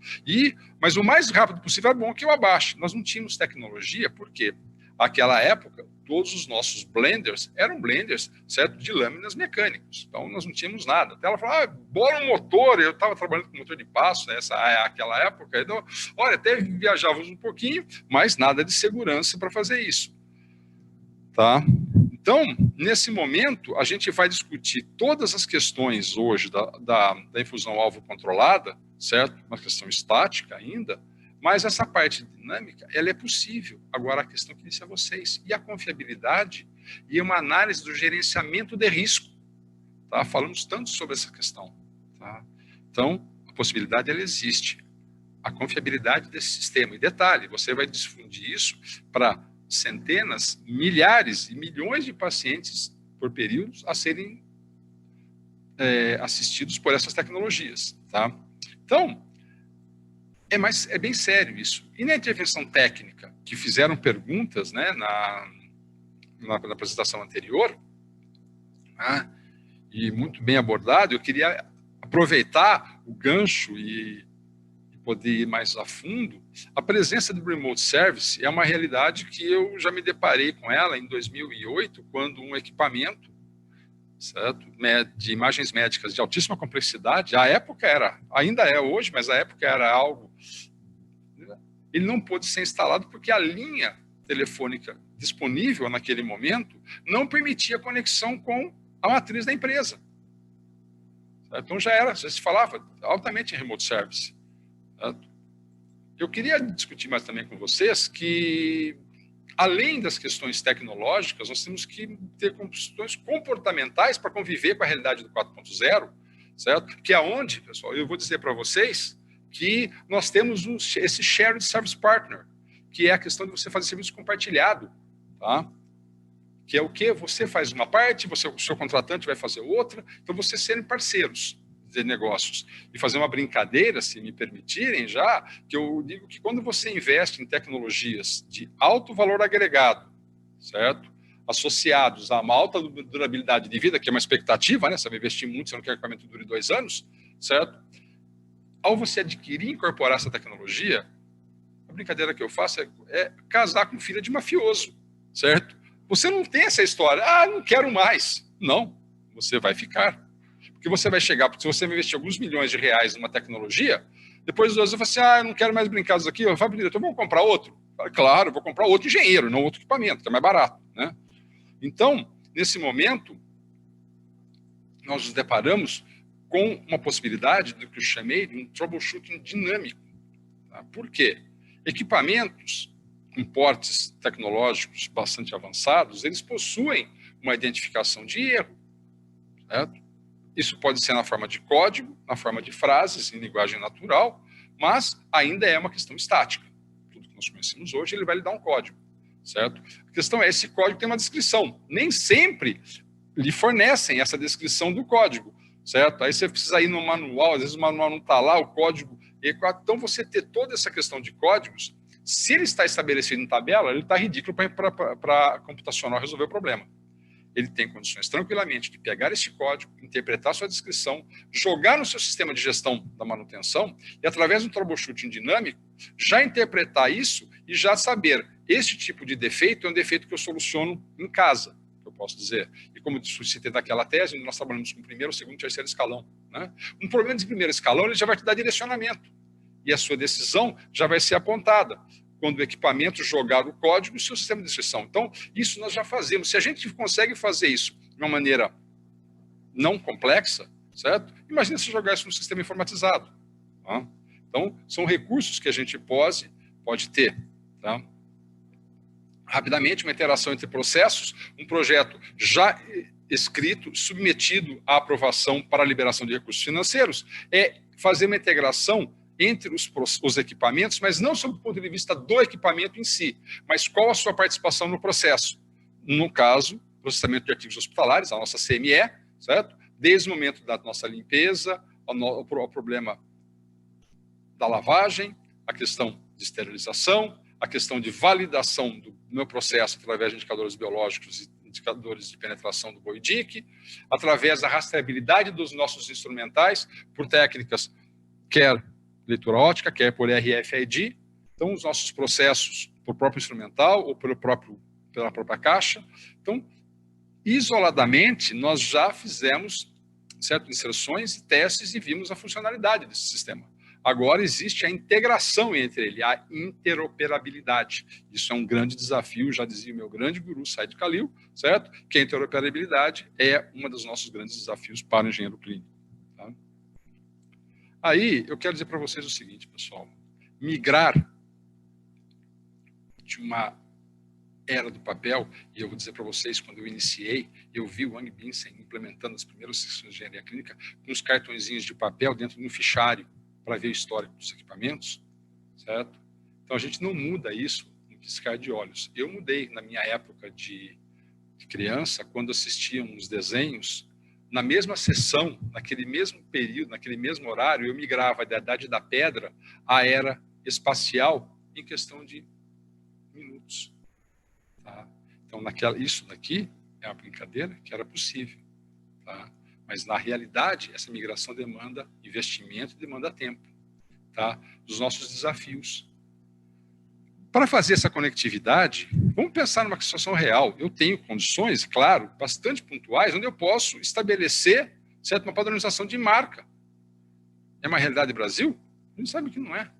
mas o mais rápido possível é bom que eu abaixe. Nós não tínhamos tecnologia, porque naquela época todos os nossos blenders eram blenders, certo, de lâminas mecânicos. Então, nós não tínhamos nada. Até ela falou, bora um motor. Eu estava trabalhando com motor de passo aquela época. Então, olha, até viajávamos um pouquinho, mas nada de segurança para fazer isso. Tá? Então, nesse momento, a gente vai discutir todas as questões hoje da infusão alvo controlada, certo? Uma questão estática ainda, mas essa parte dinâmica, ela é possível. Agora, a questão que disse a vocês, e a confiabilidade e uma análise do gerenciamento de risco. Tá? Falamos tanto sobre essa questão. Tá? Então, a possibilidade, ela existe. A confiabilidade desse sistema. E detalhe, você vai difundir isso para centenas, milhares e milhões de pacientes por período a serem assistidos por essas tecnologias. Tá? Então, é bem sério isso. E na intervenção técnica, que fizeram perguntas, né, na apresentação anterior, e muito bem abordado, eu queria aproveitar o gancho e poder ir mais a fundo. A presença do remote service é uma realidade que eu já me deparei com ela em 2008, quando um equipamento, certo, de imagens médicas de altíssima complexidade, a época ainda é hoje, mas a época era algo, ele não pôde ser instalado porque a linha telefônica disponível naquele momento não permitia conexão com a matriz da empresa. Então já se falava altamente em remote service. Eu queria discutir mais também com vocês que, além das questões tecnológicas, nós temos que ter questões comportamentais para conviver com a realidade do 4.0, certo? Que é onde, pessoal, eu vou dizer para vocês que nós temos esse Shared Service Partner, que é a questão de você fazer serviço compartilhado, tá? Que é o quê? Você faz uma parte, o seu contratante vai fazer outra, então vocês serem parceiros de negócios. E fazer uma brincadeira, se me permitirem já, que eu digo que quando você investe em tecnologias de alto valor agregado, certo? Associados a uma alta durabilidade de vida, que é uma expectativa, né? Você vai investir muito, você não quer que o equipamento dure 2 anos, certo? Ao você adquirir e incorporar essa tecnologia, a brincadeira que eu faço é casar com filha de mafioso, certo? Você não tem essa história, não quero mais. Não, você vai ficar. Porque você vai chegar, porque se você investir alguns milhões de reais numa tecnologia, depois dos 2 anos você fala assim, eu não quero mais brincar disso aqui, eu falo para o diretor, vamos comprar outro? Falo, claro, eu vou comprar outro engenheiro, não outro equipamento, que é mais barato, né? Então, nesse momento, nós nos deparamos com uma possibilidade do que eu chamei de um troubleshooting dinâmico. Tá? Por quê? Equipamentos com portes tecnológicos bastante avançados, eles possuem uma identificação de erro, certo? Isso pode ser na forma de código, na forma de frases, em linguagem natural, mas ainda é uma questão estática. Tudo que nós conhecemos hoje, ele vai lhe dar um código, certo? A questão é, esse código tem uma descrição. Nem sempre lhe fornecem essa descrição do código, certo? Aí você precisa ir no manual, às vezes o manual não está lá, o código... Então, você ter toda essa questão de códigos, se ele está estabelecido em tabela, ele está ridículo para computacional resolver o problema. Ele tem condições tranquilamente de pegar esse código, interpretar sua descrição, jogar no seu sistema de gestão da manutenção e, através do troubleshooting dinâmico, já interpretar isso e já saber, esse tipo de defeito é um defeito que eu soluciono em casa, eu posso dizer. E como eu citei daquela tese, nós trabalhamos com o primeiro, segundo e terceiro escalão. Né? Um problema de primeiro escalão, ele já vai te dar direcionamento. E a sua decisão já vai ser apontada quando o equipamento jogar o código e o seu sistema de descrição. Então, isso nós já fazemos. Se a gente consegue fazer isso de uma maneira não complexa, certo? Imagina se jogar isso no sistema informatizado. Tá? Então, são recursos que a gente pode ter. Tá? Rapidamente, uma interação entre processos, um projeto já escrito, submetido à aprovação para a liberação de recursos financeiros, é fazer uma integração entre os equipamentos, mas não sob o ponto de vista do equipamento em si, mas qual a sua participação no processo. No caso, processamento de arquivos hospitalares, a nossa CME, certo? Desde o momento da nossa limpeza, o problema da lavagem, a questão de esterilização, a questão de validação do meu processo através de indicadores biológicos e indicadores de penetração do BOIDIC, através da rastreabilidade dos nossos instrumentais, por técnicas, quer leitura óptica, quer por RFID. Então, os nossos processos, por próprio instrumental ou pelo próprio pela própria Caixa. Então, isoladamente, nós já fizemos certas inserções e testes e vimos a funcionalidade desse sistema. Agora existe a integração entre ele, a interoperabilidade. Isso é um grande desafio, já dizia o meu grande guru, Said Khalil, certo? Que a interoperabilidade é um dos nossos grandes desafios para o engenheiro clínico. Tá? Aí, eu quero dizer para vocês o seguinte, pessoal. Migrar de uma era do papel, e eu vou dizer para vocês, quando eu iniciei, eu vi o Wang Binsen implementando as primeiras sessões de engenharia clínica com os cartõezinhos de papel dentro de um fichário para ver o histórico dos equipamentos, certo? Então, a gente não muda isso em piscar de olhos. Eu mudei na minha época de criança, quando assistia uns desenhos, na mesma sessão, naquele mesmo período, naquele mesmo horário, eu migrava da Idade da Pedra à Era Espacial em questão de minutos. Tá? Então, isso daqui é uma brincadeira que era possível. Tá? Mas, na realidade, essa migração demanda investimento, demanda tempo. Tá? Dos nossos desafios. Para fazer essa conectividade, vamos pensar numa situação real. Eu tenho condições, claro, bastante pontuais, onde eu posso estabelecer, certo, uma padronização de marca. É uma realidade do Brasil? A gente sabe que não é.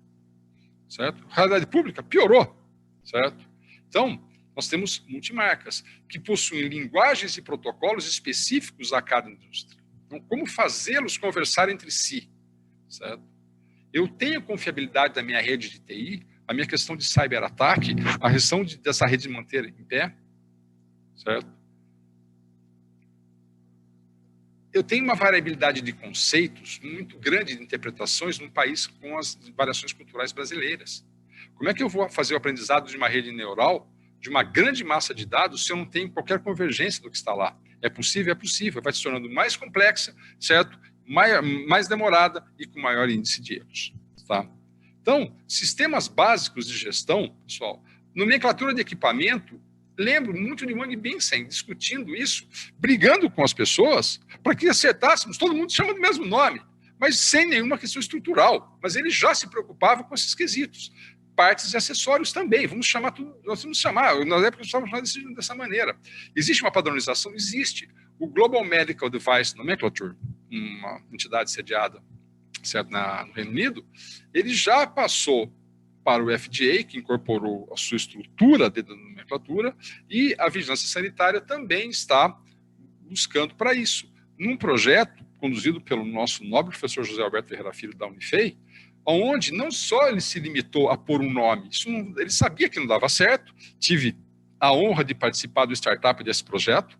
Certo? A realidade pública piorou. Certo? Então, nós temos multimarcas que possuem linguagens e protocolos específicos a cada indústria. Então, como fazê-los conversar entre si? Certo? Eu tenho confiabilidade da minha rede de TI, a minha questão de cyberataque, a questão dessa rede manter em pé, certo? Eu tenho uma variabilidade de conceitos muito grande de interpretações num país com as variações culturais brasileiras. Como é que eu vou fazer o aprendizado de uma rede neural, de uma grande massa de dados, se eu não tenho qualquer convergência do que está lá? É possível? É possível. Vai se tornando mais complexa, certo? Mais demorada e com maior índice de erros. Tá? Então, sistemas básicos de gestão, pessoal, nomenclatura de equipamento, lembro muito de Wang Binsen discutindo isso, brigando com as pessoas para que acertássemos, todo mundo chama do mesmo nome, mas sem nenhuma questão estrutural. Mas ele já se preocupava com esses quesitos. Partes e acessórios também, vamos chamar tudo, nós vamos chamar, na época nós estávamos chamando dessa maneira. Existe uma padronização? Existe. O Global Medical Device Nomenclature, uma entidade sediada, certo, no Reino Unido, ele já passou para o FDA, que incorporou a sua estrutura de nomenclatura, e a vigilância sanitária também está buscando para isso. Num projeto conduzido pelo nosso nobre professor José Alberto Ferreira Filho da Unifei, onde não só ele se limitou a pôr um nome, ele sabia que não dava certo, tive a honra de participar do startup desse projeto,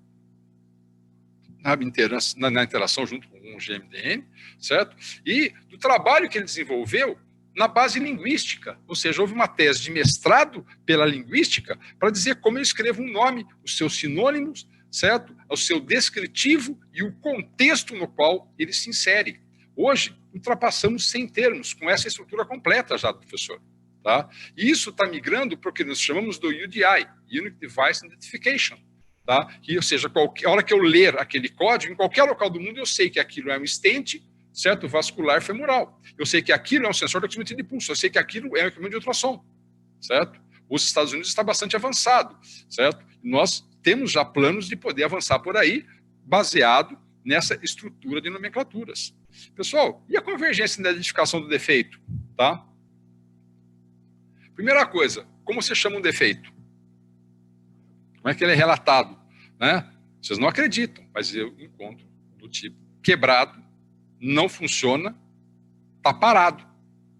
na interação junto com o GMDN, certo? E do trabalho que ele desenvolveu na base linguística, ou seja, houve uma tese de mestrado pela linguística para dizer como eu escrevo um nome, os seus sinônimos, certo? O seu descritivo e o contexto no qual ele se insere. Hoje, ultrapassamos 100 termos com essa estrutura completa já, professor. Tá? E isso está migrando para o que nós chamamos do UDI, Unique Device Identification. Tá? Ou seja, a hora que eu ler aquele código, em qualquer local do mundo, eu sei que aquilo é um stent, certo? Vascular femoral. Eu sei que aquilo é um sensor de oximetria de pulso. Eu sei que aquilo é um equipamento de ultrassom. Certo? Os Estados Unidos está bastante avançado. Certo? Nós temos já planos de poder avançar por aí, baseado nessa estrutura de nomenclaturas. Pessoal, e a convergência na identificação do defeito? Tá? Primeira coisa, como você chama um defeito? Como é que ele é relatado? Né? Vocês não acreditam, mas eu encontro do tipo quebrado, não funciona, está parado.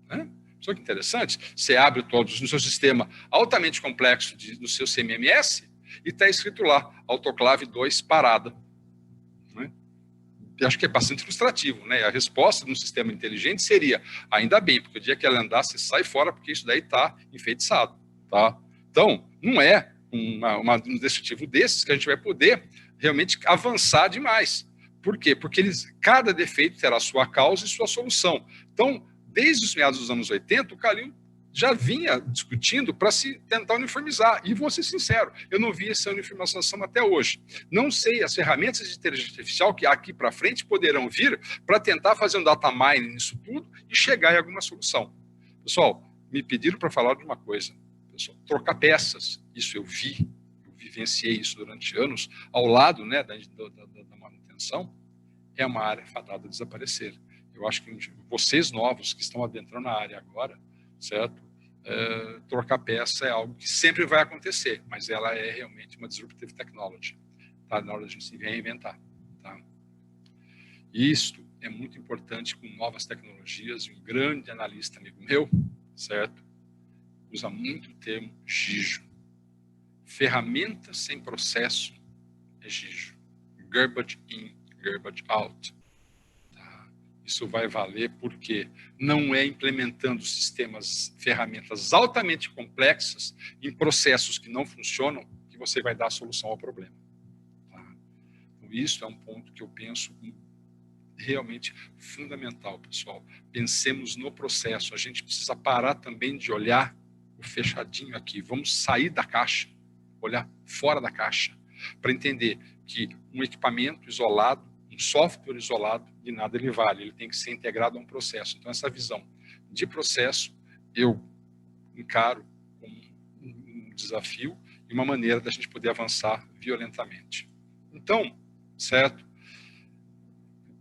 Né? Só que interessante, você abre todos no seu sistema altamente complexo no seu CMMS e está escrito lá, autoclave 2 parada. Né? Eu acho que é bastante ilustrativo. Né? A resposta de um sistema inteligente seria, ainda bem, porque o dia que ela andar, você sai fora, porque isso daí está enfeitiçado. Tá? Então, não é um descritivo desses que a gente vai poder realmente avançar demais. Por quê? Porque cada defeito terá sua causa e sua solução. Então, desde os meados dos anos 80, o Khalil já vinha discutindo para se tentar uniformizar. E vou ser sincero, eu não vi essa uniformização até hoje. Não sei as ferramentas de inteligência artificial que aqui para frente poderão vir para tentar fazer um data mining nisso tudo e chegar em alguma solução. Pessoal, me pediram para falar de uma coisa. Pessoal, trocar peças, isso eu vi vivenciei isso durante anos, ao lado, né, da manutenção, é uma área fadada a desaparecer. Eu acho que vocês novos que estão adentrando na área agora, certo? Trocar peça é algo que sempre vai acontecer, mas ela é realmente uma disruptive technology. Tá na hora de a gente se reinventar. Tá? Isto é muito importante com novas tecnologias. Um grande analista amigo meu, certo? Usa muito o termo GIJO. Ferramenta sem processo é GIJO. Garbage in, garbage out. Tá? Isso vai valer porque não é implementando sistemas, ferramentas altamente complexas em processos que não funcionam que você vai dar a solução ao problema. Tá? Então, isso é um ponto que eu penso realmente fundamental, pessoal. Pensemos no processo. A gente precisa parar também de olhar o fechadinho aqui. Vamos sair da caixa, olhar fora da caixa, para entender que um equipamento isolado, um software isolado, de nada ele vale. Ele tem que ser integrado a um processo. Então, essa visão de processo, eu encaro como um desafio e uma maneira da gente poder avançar violentamente. Então, certo?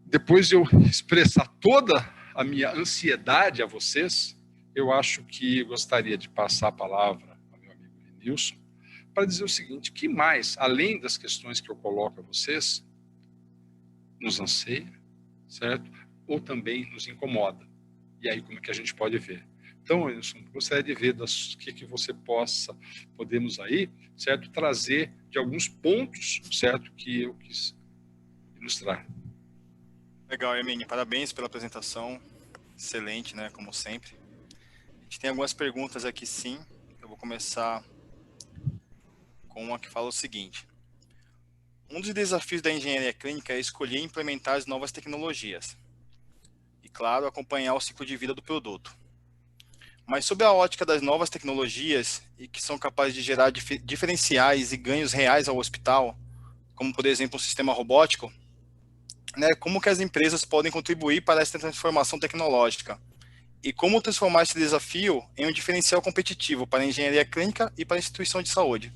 Depois de eu expressar toda a minha ansiedade a vocês, eu acho que gostaria de passar a palavra ao meu amigo Nilson para dizer o seguinte, que mais, além das questões que eu coloco a vocês, nos anseia, certo? Ou também nos incomoda. E aí como é que a gente pode ver? Então, Nilson, gostaria de ver o que você podemos aí, certo? Trazer de alguns pontos, certo? Que eu quis ilustrar. Legal, Hermínio, parabéns pela apresentação, excelente, né, como sempre. A gente tem algumas perguntas aqui, sim. Eu vou começar com uma que fala o seguinte. Um dos desafios da engenharia clínica é escolher e implementar as novas tecnologias. E, claro, acompanhar o ciclo de vida do produto. Mas sob a ótica das novas tecnologias e que são capazes de gerar diferenciais e ganhos reais ao hospital, como, por exemplo, um sistema robótico, né, como que as empresas podem contribuir para essa transformação tecnológica? E como transformar esse desafio em um diferencial competitivo para a engenharia clínica e para a instituição de saúde?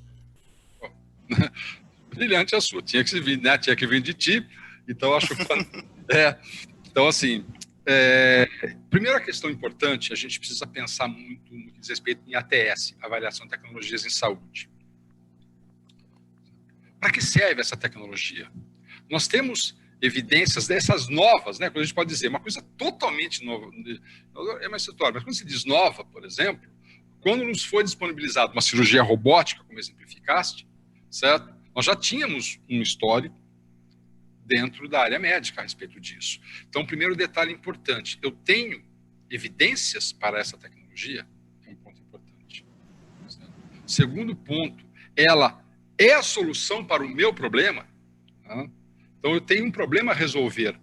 Brilhante a sua. Tinha que vir, né? Tinha que vir de ti. Então, acho que... Então, assim, primeira questão importante, a gente precisa pensar muito no que diz respeito em ATS, Avaliação de Tecnologias em Saúde. Para que serve essa tecnologia? Nós temos evidências dessas novas, né? Quando a gente pode dizer uma coisa totalmente nova, é mais história, mas quando se diz nova, por exemplo, quando nos foi disponibilizada uma cirurgia robótica, como exemplificaste, certo? Nós já tínhamos um histórico dentro da área médica a respeito disso. Então, o primeiro detalhe importante, eu tenho evidências para essa tecnologia, é um ponto importante. Certo? Segundo ponto, ela é a solução para o meu problema. Tá? Então, eu tenho um problema a resolver.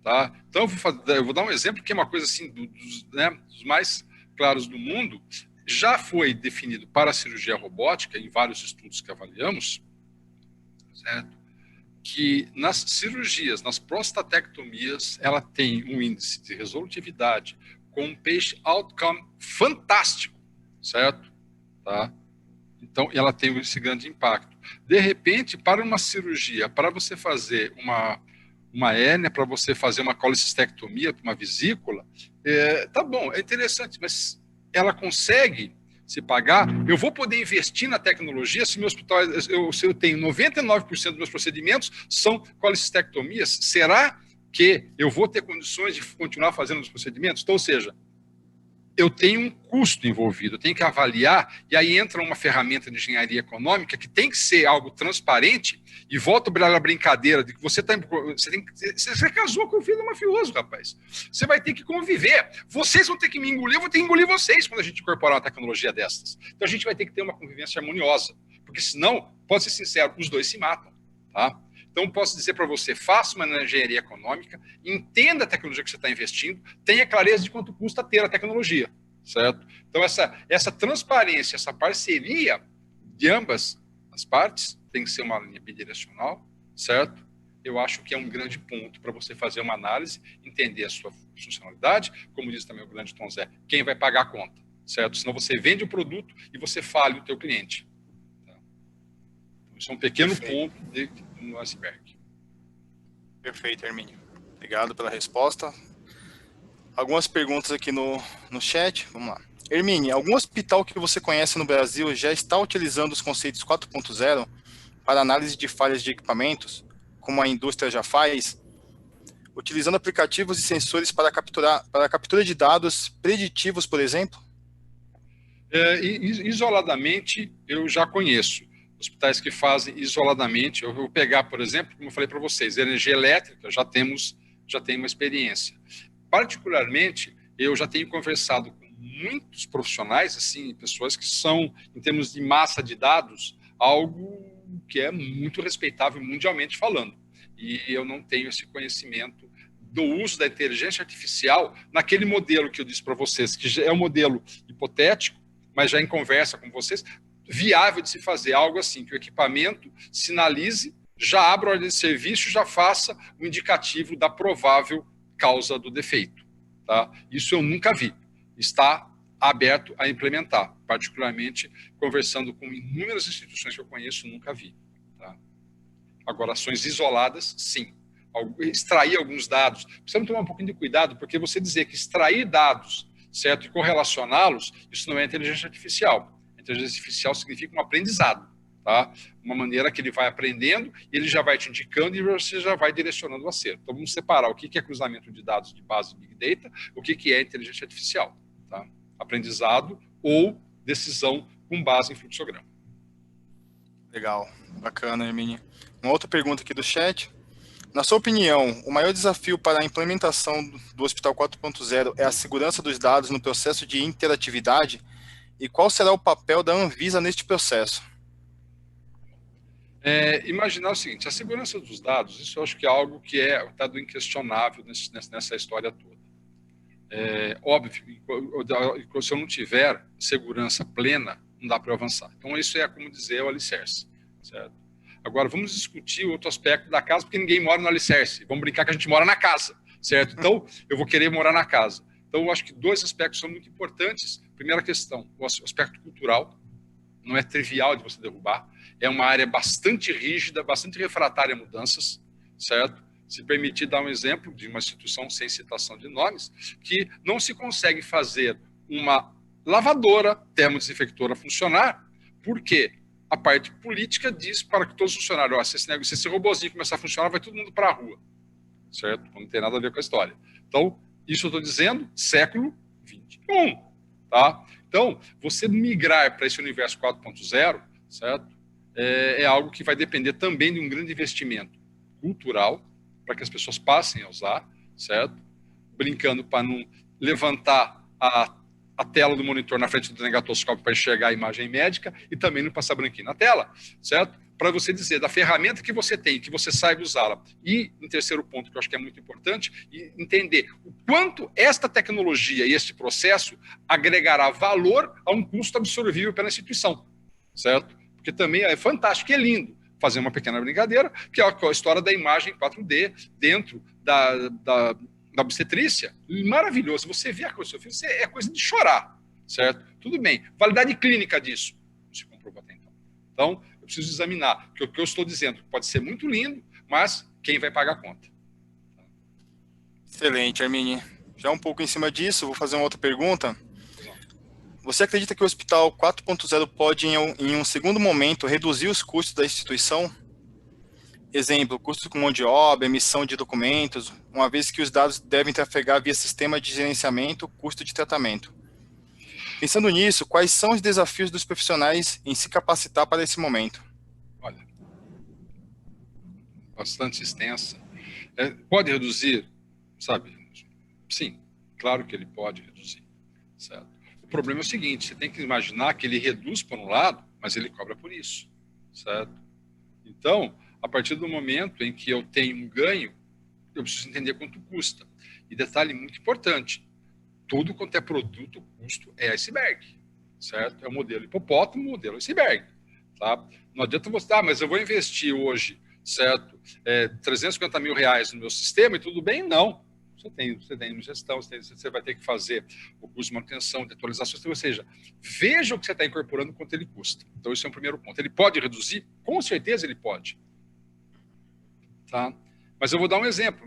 Tá? Então, eu vou dar um exemplo que é uma coisa assim, dos mais claros do mundo. Já foi definido para a cirurgia robótica, em vários estudos que avaliamos, certo? Que nas cirurgias, nas prostatectomias, ela tem um índice de resolutividade com um patient outcome fantástico, certo? Tá? Então, ela tem esse grande impacto. De repente, para uma cirurgia, para você fazer uma hérnia, para você fazer uma colecistectomia, uma vesícula, tá bom, é interessante, mas ela consegue se pagar? Eu vou poder investir na tecnologia se meu hospital, se eu tenho 99% dos meus procedimentos são colecistectomias? Será que eu vou ter condições de continuar fazendo os procedimentos? Então, ou seja, eu tenho um custo envolvido, eu tenho que avaliar, e aí entra uma ferramenta de engenharia econômica que tem que ser algo transparente, e volta a brincadeira de que você casou com o filho do mafioso, rapaz. Você vai ter que conviver. Vocês vão ter que me engolir, eu vou ter que engolir vocês quando a gente incorporar uma tecnologia dessas. Então a gente vai ter que ter uma convivência harmoniosa, porque senão, pode ser sincero, os dois se matam, tá? Então, posso dizer para você, faça uma engenharia econômica, entenda a tecnologia que você está investindo, tenha clareza de quanto custa ter a tecnologia, certo? Então, essa transparência, essa parceria de ambas as partes, tem que ser uma linha bidirecional, certo? Eu acho que é um grande ponto para você fazer uma análise, entender a sua funcionalidade, como diz também o grande Tom Zé, quem vai pagar a conta, certo? Senão você vende o produto e você falha o teu cliente. Tá? Então, Isso é um pequeno Perfeito. ponto no iceberg. Perfeito, Hermínio. Obrigado pela resposta. Algumas perguntas aqui no chat. Vamos lá. Hermínio, algum hospital que você conhece no Brasil já está utilizando os conceitos 4.0 para análise de falhas de equipamentos, como a indústria já faz, utilizando aplicativos e sensores para a captura de dados preditivos, por exemplo? Isoladamente, eu já conheço hospitais que fazem isoladamente. Eu vou pegar, por exemplo, como eu falei para vocês, energia elétrica, já tem uma experiência. Particularmente, eu já tenho conversado com muitos profissionais, assim, pessoas que são, em termos de massa de dados, algo que é muito respeitável mundialmente falando. E eu não tenho esse conhecimento do uso da inteligência artificial naquele modelo que eu disse para vocês, que é um modelo hipotético, mas já em conversa com vocês, viável de se fazer algo assim, que o equipamento sinalize, já abra a ordem de serviço, já faça o indicativo da provável causa do defeito. Tá? Isso eu nunca vi. Está aberto a implementar, particularmente conversando com inúmeras instituições que eu conheço, nunca vi. Tá? Agora, ações isoladas, sim. Extrair alguns dados. Precisamos tomar um pouquinho de cuidado, porque você dizer que extrair dados, certo, e correlacioná-los, isso não é inteligência artificial. Inteligência artificial significa um aprendizado, tá? Uma maneira que ele vai aprendendo, ele já vai te indicando e você já vai direcionando o acerto. Então, vamos separar o que é cruzamento de dados de base Big Data, o que é inteligência artificial, tá? Aprendizado ou decisão com base em fluxograma. Legal, bacana, Hermínio. Uma outra pergunta aqui do chat. Na sua opinião, o maior desafio para a implementação do Hospital 4.0 é a segurança dos dados no processo de interatividade? E qual será o papel da Anvisa neste processo? Imaginar o seguinte, a segurança dos dados, isso eu acho que é algo que está do inquestionável nessa história toda. Óbvio, se eu não tiver segurança plena, não dá para avançar. Então, isso é, como dizer, o alicerce, certo? Agora, vamos discutir outro aspecto da casa, porque ninguém mora no alicerce. Vamos brincar que a gente mora na casa, certo? Então, eu vou querer morar na casa. Então, eu acho que dois aspectos são muito importantes. Primeira questão, o aspecto cultural. Não é trivial de você derrubar. É uma área bastante rígida, bastante refratária a mudanças, certo? Se permitir dar um exemplo de uma instituição, sem citação de nomes, que não se consegue fazer uma lavadora termodesinfectora funcionar, porque a parte política diz para que todos os funcionários, se esse robozinho começar a funcionar, vai todo mundo para a rua, certo? Não tem nada a ver com a história. Então, isso eu estou dizendo, século XXI, tá? Então, você migrar para esse universo 4.0, certo? É algo que vai depender também de um grande investimento cultural, para que as pessoas passem a usar, certo? Brincando para não levantar a tela do monitor na frente do negatoscópio para enxergar a imagem médica e também não passar branquinho na tela, certo? Para você dizer da ferramenta que você tem, que você saiba usá-la. E, em terceiro ponto, que eu acho que é muito importante, entender o quanto esta tecnologia e este processo agregará valor a um custo absorvível pela instituição, certo? Porque também é fantástico e é lindo fazer uma pequena brincadeira, que é a história da imagem 4D dentro da obstetrícia. Maravilhoso. Você vê a coisa do seu filho, é coisa de chorar, certo? Tudo bem. Validade clínica disso não se comprovou até então. Então, eu preciso examinar, que o que eu estou dizendo pode ser muito lindo, mas quem vai pagar a conta? Excelente, Hermínio. Já um pouco em cima disso, vou fazer uma outra pergunta. Você acredita que o Hospital 4.0 pode, em um segundo momento, reduzir os custos da instituição? Exemplo, custos com mão de obra, emissão de documentos, uma vez que os dados devem trafegar via sistema de gerenciamento, custo de tratamento. Pensando nisso, quais são os desafios dos profissionais em se capacitar para esse momento? Olha, bastante extensa. Pode reduzir, sabe? Sim, claro que ele pode reduzir, certo? O problema é o seguinte, você tem que imaginar que ele reduz por um lado, mas ele cobra por isso, certo? Então, a partir do momento em que eu tenho um ganho, eu preciso entender quanto custa. E detalhe muito importante, tudo quanto é produto, custo é iceberg, certo? É o modelo hipopótamo, o modelo iceberg, tá? Não adianta você, mas eu vou investir hoje, certo? R$350 mil no meu sistema e tudo bem? Não. Você tem gestão, você vai ter que fazer o custo de manutenção, de atualizações, ou seja, veja o que você está incorporando, quanto ele custa. Então, esse é um primeiro ponto. Ele pode reduzir? Com certeza ele pode. Tá? Mas eu vou dar um exemplo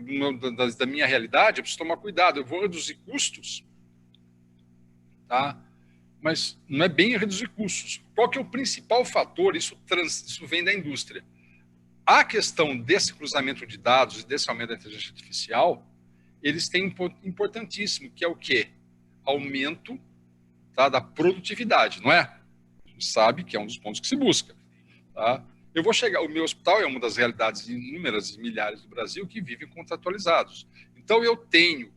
da minha realidade, eu preciso tomar cuidado, eu vou reduzir custos, tá? Mas não é bem reduzir custos. Qual que é o principal fator? Isso vem da indústria. A questão desse cruzamento de dados e desse aumento da inteligência artificial, eles têm um ponto importantíssimo, que é o quê? Aumento, tá, da produtividade, não é? A gente sabe que é um dos pontos que se busca. Tá? Eu vou chegar, o meu hospital é uma das realidades inúmeras e milhares do Brasil que vivem contratualizados. Então, eu tenho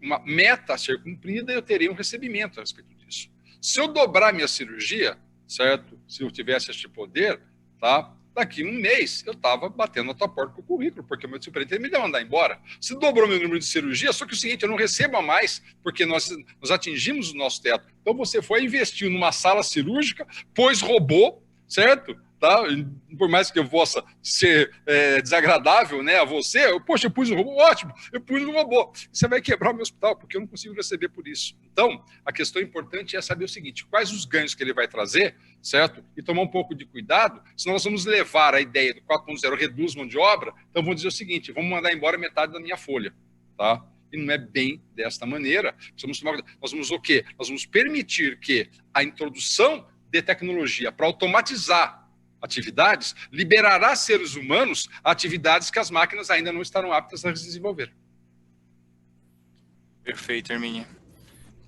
uma meta a ser cumprida e eu terei um recebimento a respeito disso. Se eu dobrar minha cirurgia, certo? Se eu tivesse este poder, tá? Daqui um mês eu estava batendo na tua porta com o currículo, porque o meu superintendente me deu mandar embora. Se dobrou meu número de cirurgia, só que é o seguinte, eu não recebo a mais, porque nós atingimos o nosso teto. Então você foi e investiu numa sala cirúrgica, pôs robô, certo? Tá? Por mais que eu possa ser desagradável, né, a você, eu pus um robô, ótimo, eu pus um robô. Você vai quebrar o meu hospital, porque eu não consigo receber por isso. Então, a questão importante é saber o seguinte, quais os ganhos que ele vai trazer, certo? E tomar um pouco de cuidado, senão nós vamos levar a ideia do 4.0 reduz mão de obra, então vamos dizer o seguinte, vamos mandar embora metade da minha folha, tá? E não é bem desta maneira. Nós vamos o quê? Nós vamos permitir que a introdução de tecnologia para automatizar atividades, liberará seres humanos a atividades que as máquinas ainda não estarão aptas a desenvolver. Perfeito, Hermínio.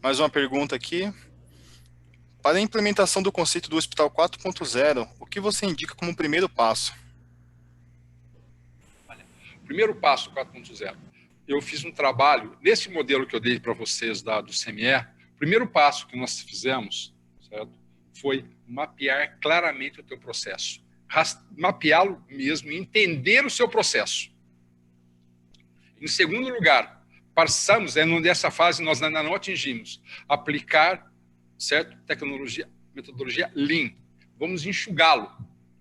Mais uma pergunta aqui. Para a implementação do conceito do Hospital 4.0, o que você indica como primeiro passo? Primeiro passo, 4.0. Eu fiz um trabalho, nesse modelo que eu dei para vocês do CME, o primeiro passo que nós fizemos, certo? Foi mapear claramente o teu processo. Mapeá-lo mesmo e entender o seu processo. Em segundo lugar, passamos, nessa fase nós ainda não atingimos, aplicar, certo? Metodologia Lean. Vamos enxugá-lo,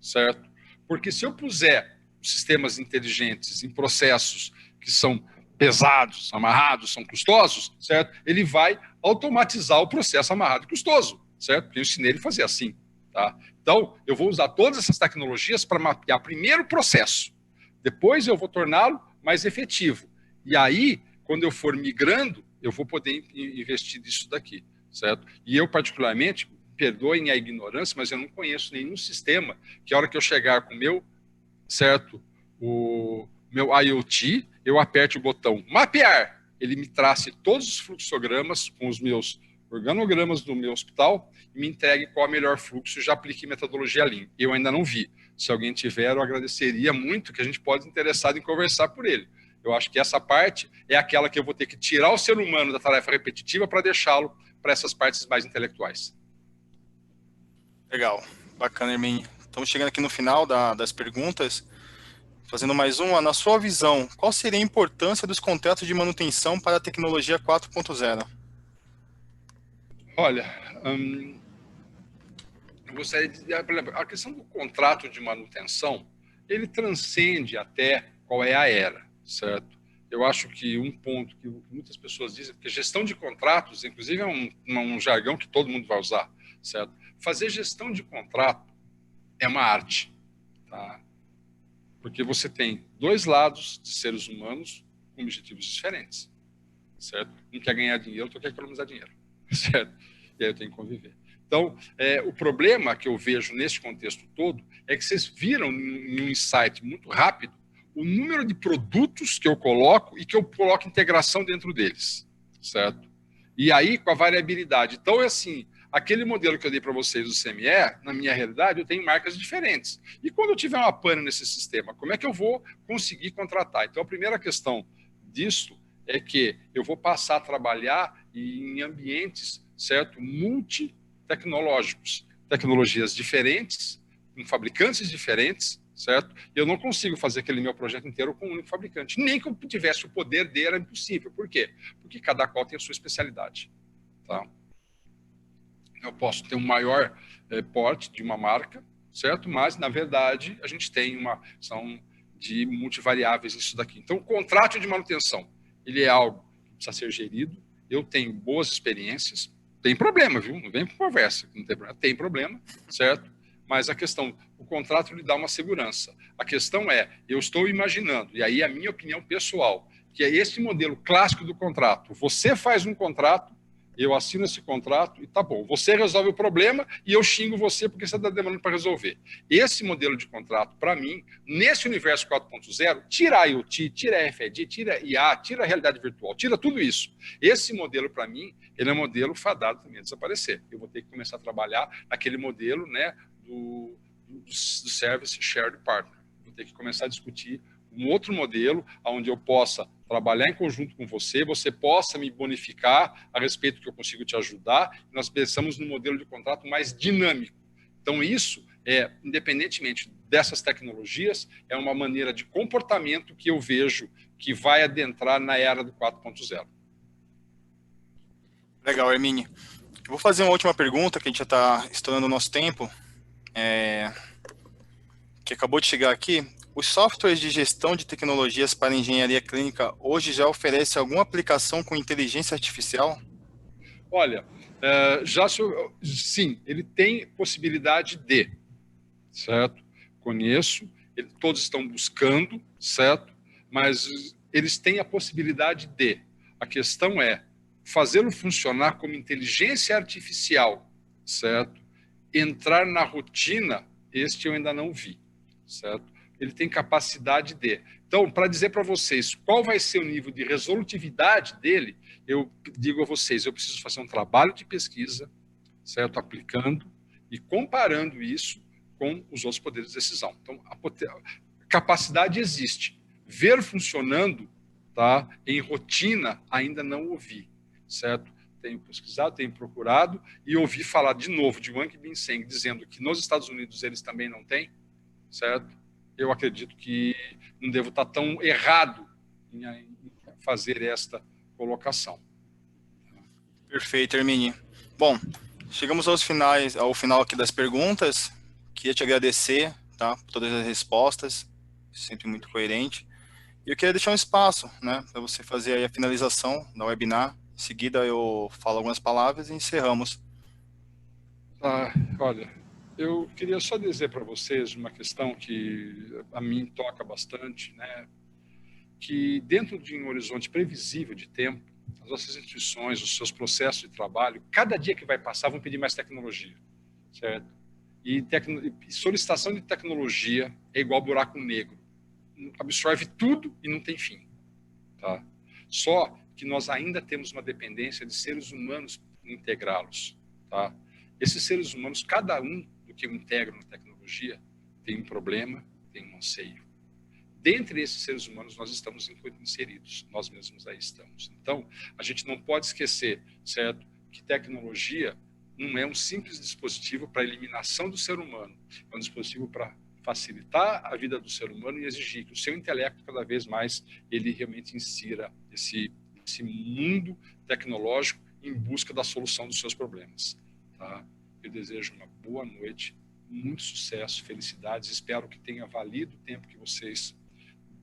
certo? Porque se eu puser sistemas inteligentes em processos que são pesados, amarrados, são custosos, certo? Ele vai automatizar o processo amarrado e custoso, certo? Porque eu ensinei ele a fazer assim, tá? Então, eu vou usar todas essas tecnologias para mapear primeiro o processo, depois eu vou torná-lo mais efetivo. E aí, quando eu for migrando, eu vou poder investir nisso daqui, certo? E eu, particularmente, perdoem a ignorância, mas eu não conheço nenhum sistema que a hora que eu chegar com o meu, certo? O meu IoT, eu aperte o botão mapear, ele me trace todos os fluxogramas com os meus organogramas do meu hospital e me entregue qual é o melhor fluxo, já apliquei metodologia Lean. Eu ainda não vi. Se alguém tiver, eu agradeceria muito, que a gente pode interessado em conversar por ele. Eu acho que essa parte é aquela que eu vou ter que tirar o ser humano da tarefa repetitiva para deixá-lo para essas partes mais intelectuais. Legal, bacana, Hermínio. Estamos chegando aqui no final das perguntas. Fazendo mais uma, na sua visão, qual seria a importância dos contratos de manutenção para a tecnologia 4.0? Olha, eu gostaria de dizer, a questão do contrato de manutenção, ele transcende até qual é a era, certo? Eu acho que um ponto que muitas pessoas dizem, que gestão de contratos, inclusive é um jargão que todo mundo vai usar, certo? Fazer gestão de contrato é uma arte, tá? Porque você tem dois lados de seres humanos com objetivos diferentes, certo? Um quer ganhar dinheiro, outro quer economizar dinheiro, certo? E aí eu tenho que conviver. Então, o problema que eu vejo nesse contexto todo é que vocês viram em um insight muito rápido o número de produtos que eu coloco e que eu coloco integração dentro deles, certo? E aí, com a variabilidade. Então, é assim, aquele modelo que eu dei para vocês do CME, na minha realidade, eu tenho marcas diferentes. E quando eu tiver uma pane nesse sistema, como é que eu vou conseguir contratar? Então, a primeira questão disso é que eu vou passar a trabalhar em ambientes, certo, multitecnológicos, tecnologias diferentes, com fabricantes diferentes, certo? Eu não consigo fazer aquele meu projeto inteiro com um único fabricante. Nem que eu tivesse o poder dele, era impossível. Por quê? Porque cada qual tem a sua especialidade, tá? Eu posso ter um maior porte de uma marca, certo? Mas, na verdade, a gente tem são de multivariáveis isso daqui. Então, o contrato de manutenção, ele é algo que precisa ser gerido. Eu tenho boas experiências. Tem problema, viu? Não vem com conversa, não tem problema. Tem problema, certo? Mas a questão, o contrato lhe dá uma segurança. A questão é, eu estou imaginando, e aí a minha opinião pessoal, que é esse modelo clássico do contrato. Você faz um contrato, eu assino esse contrato e tá bom. Você resolve o problema e eu xingo você porque você está demorando para resolver. Esse modelo de contrato, para mim, nesse universo 4.0, tira IoT, tira RFID, tira IA, tira a realidade virtual, tira tudo isso. Esse modelo, para mim, ele é um modelo fadado também a desaparecer. Eu vou ter que começar a trabalhar naquele modelo, né, do Service Shared Partner. Vou ter que começar a discutir um outro modelo onde eu possa trabalhar em conjunto com você, você possa me bonificar a respeito do que eu consigo te ajudar, e nós pensamos num modelo de contrato mais dinâmico. Então, isso, independentemente dessas tecnologias, é uma maneira de comportamento que eu vejo que vai adentrar na era do 4.0. Legal, Hermínio. Eu vou fazer uma última pergunta, que a gente já está estourando o nosso tempo, que acabou de chegar aqui. Os softwares de gestão de tecnologias para engenharia clínica hoje já oferecem alguma aplicação com inteligência artificial? Olha, sim, ele tem possibilidade de, certo? Conheço, todos estão buscando, certo? Mas eles têm a possibilidade de. A questão é fazê-lo funcionar como inteligência artificial, certo? Entrar na rotina, este eu ainda não vi, certo? Ele tem capacidade de. Então, para dizer para vocês qual vai ser o nível de resolutividade dele, eu digo a vocês, eu preciso fazer um trabalho de pesquisa, certo? Aplicando e comparando isso com os outros poderes de decisão. Então, a capacidade existe. Ver funcionando, tá, em rotina, ainda não ouvi, certo? Tenho pesquisado, tenho procurado e ouvi falar de novo de Wang Binseng dizendo que nos Estados Unidos eles também não têm, certo? Eu acredito que não devo estar tão errado em fazer esta colocação. Perfeito, Hermínio. Bom, chegamos ao final aqui das perguntas. Queria te agradecer, tá, por todas as respostas, sempre muito coerente. E eu queria deixar um espaço, né, para você fazer aí a finalização da webinar. Em seguida eu falo algumas palavras e encerramos. Olha, eu queria só dizer para vocês uma questão que a mim toca bastante, né, que dentro de um horizonte previsível de tempo, as nossas instituições, os seus processos de trabalho, cada dia que vai passar vão pedir mais tecnologia, certo? E solicitação de tecnologia é igual buraco negro. Absorve tudo e não tem fim, tá? Só que nós ainda temos uma dependência de seres humanos integrá-los, tá? Esses seres humanos, cada um do que eu integro na tecnologia, tem um problema, tem um anseio. Dentre esses seres humanos, nós estamos inseridos, nós mesmos aí estamos. Então, a gente não pode esquecer, certo, que tecnologia não é um simples dispositivo para a eliminação do ser humano, é um dispositivo para facilitar a vida do ser humano e exigir que o seu intelecto, cada vez mais, ele realmente insira esse mundo tecnológico em busca da solução dos seus problemas. Tá? Eu desejo uma boa noite, muito sucesso, felicidades, espero que tenha valido o tempo que vocês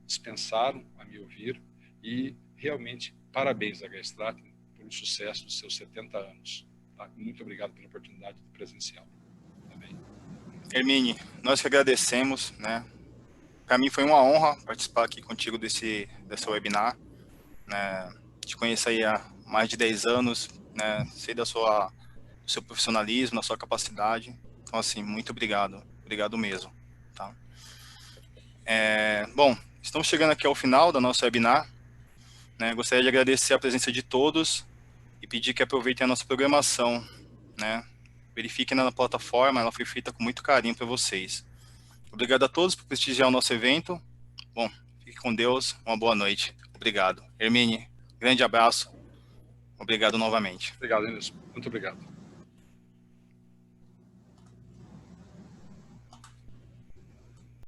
dispensaram a me ouvir e realmente parabéns a H-Straten pelo sucesso dos seus 70 anos. Tá? Muito obrigado pela oportunidade de presencial. Também. Hermínio, nós que agradecemos, né? Para mim foi uma honra participar aqui contigo dessa webinar, né? Te conheço aí há mais de 10 anos, né? Sei do seu profissionalismo, da sua capacidade. Então, assim, muito obrigado. Obrigado mesmo, tá? Bom, estamos chegando aqui ao final da nossa webinar, né? Gostaria de agradecer a presença de todos e pedir que aproveitem a nossa programação, né? Verifiquem na plataforma, ela foi feita com muito carinho para vocês. Obrigado a todos por prestigiar o nosso evento. Bom, fique com Deus, uma boa noite. Obrigado. Hermínio, grande abraço. Obrigado novamente. Obrigado, Enes. Muito obrigado.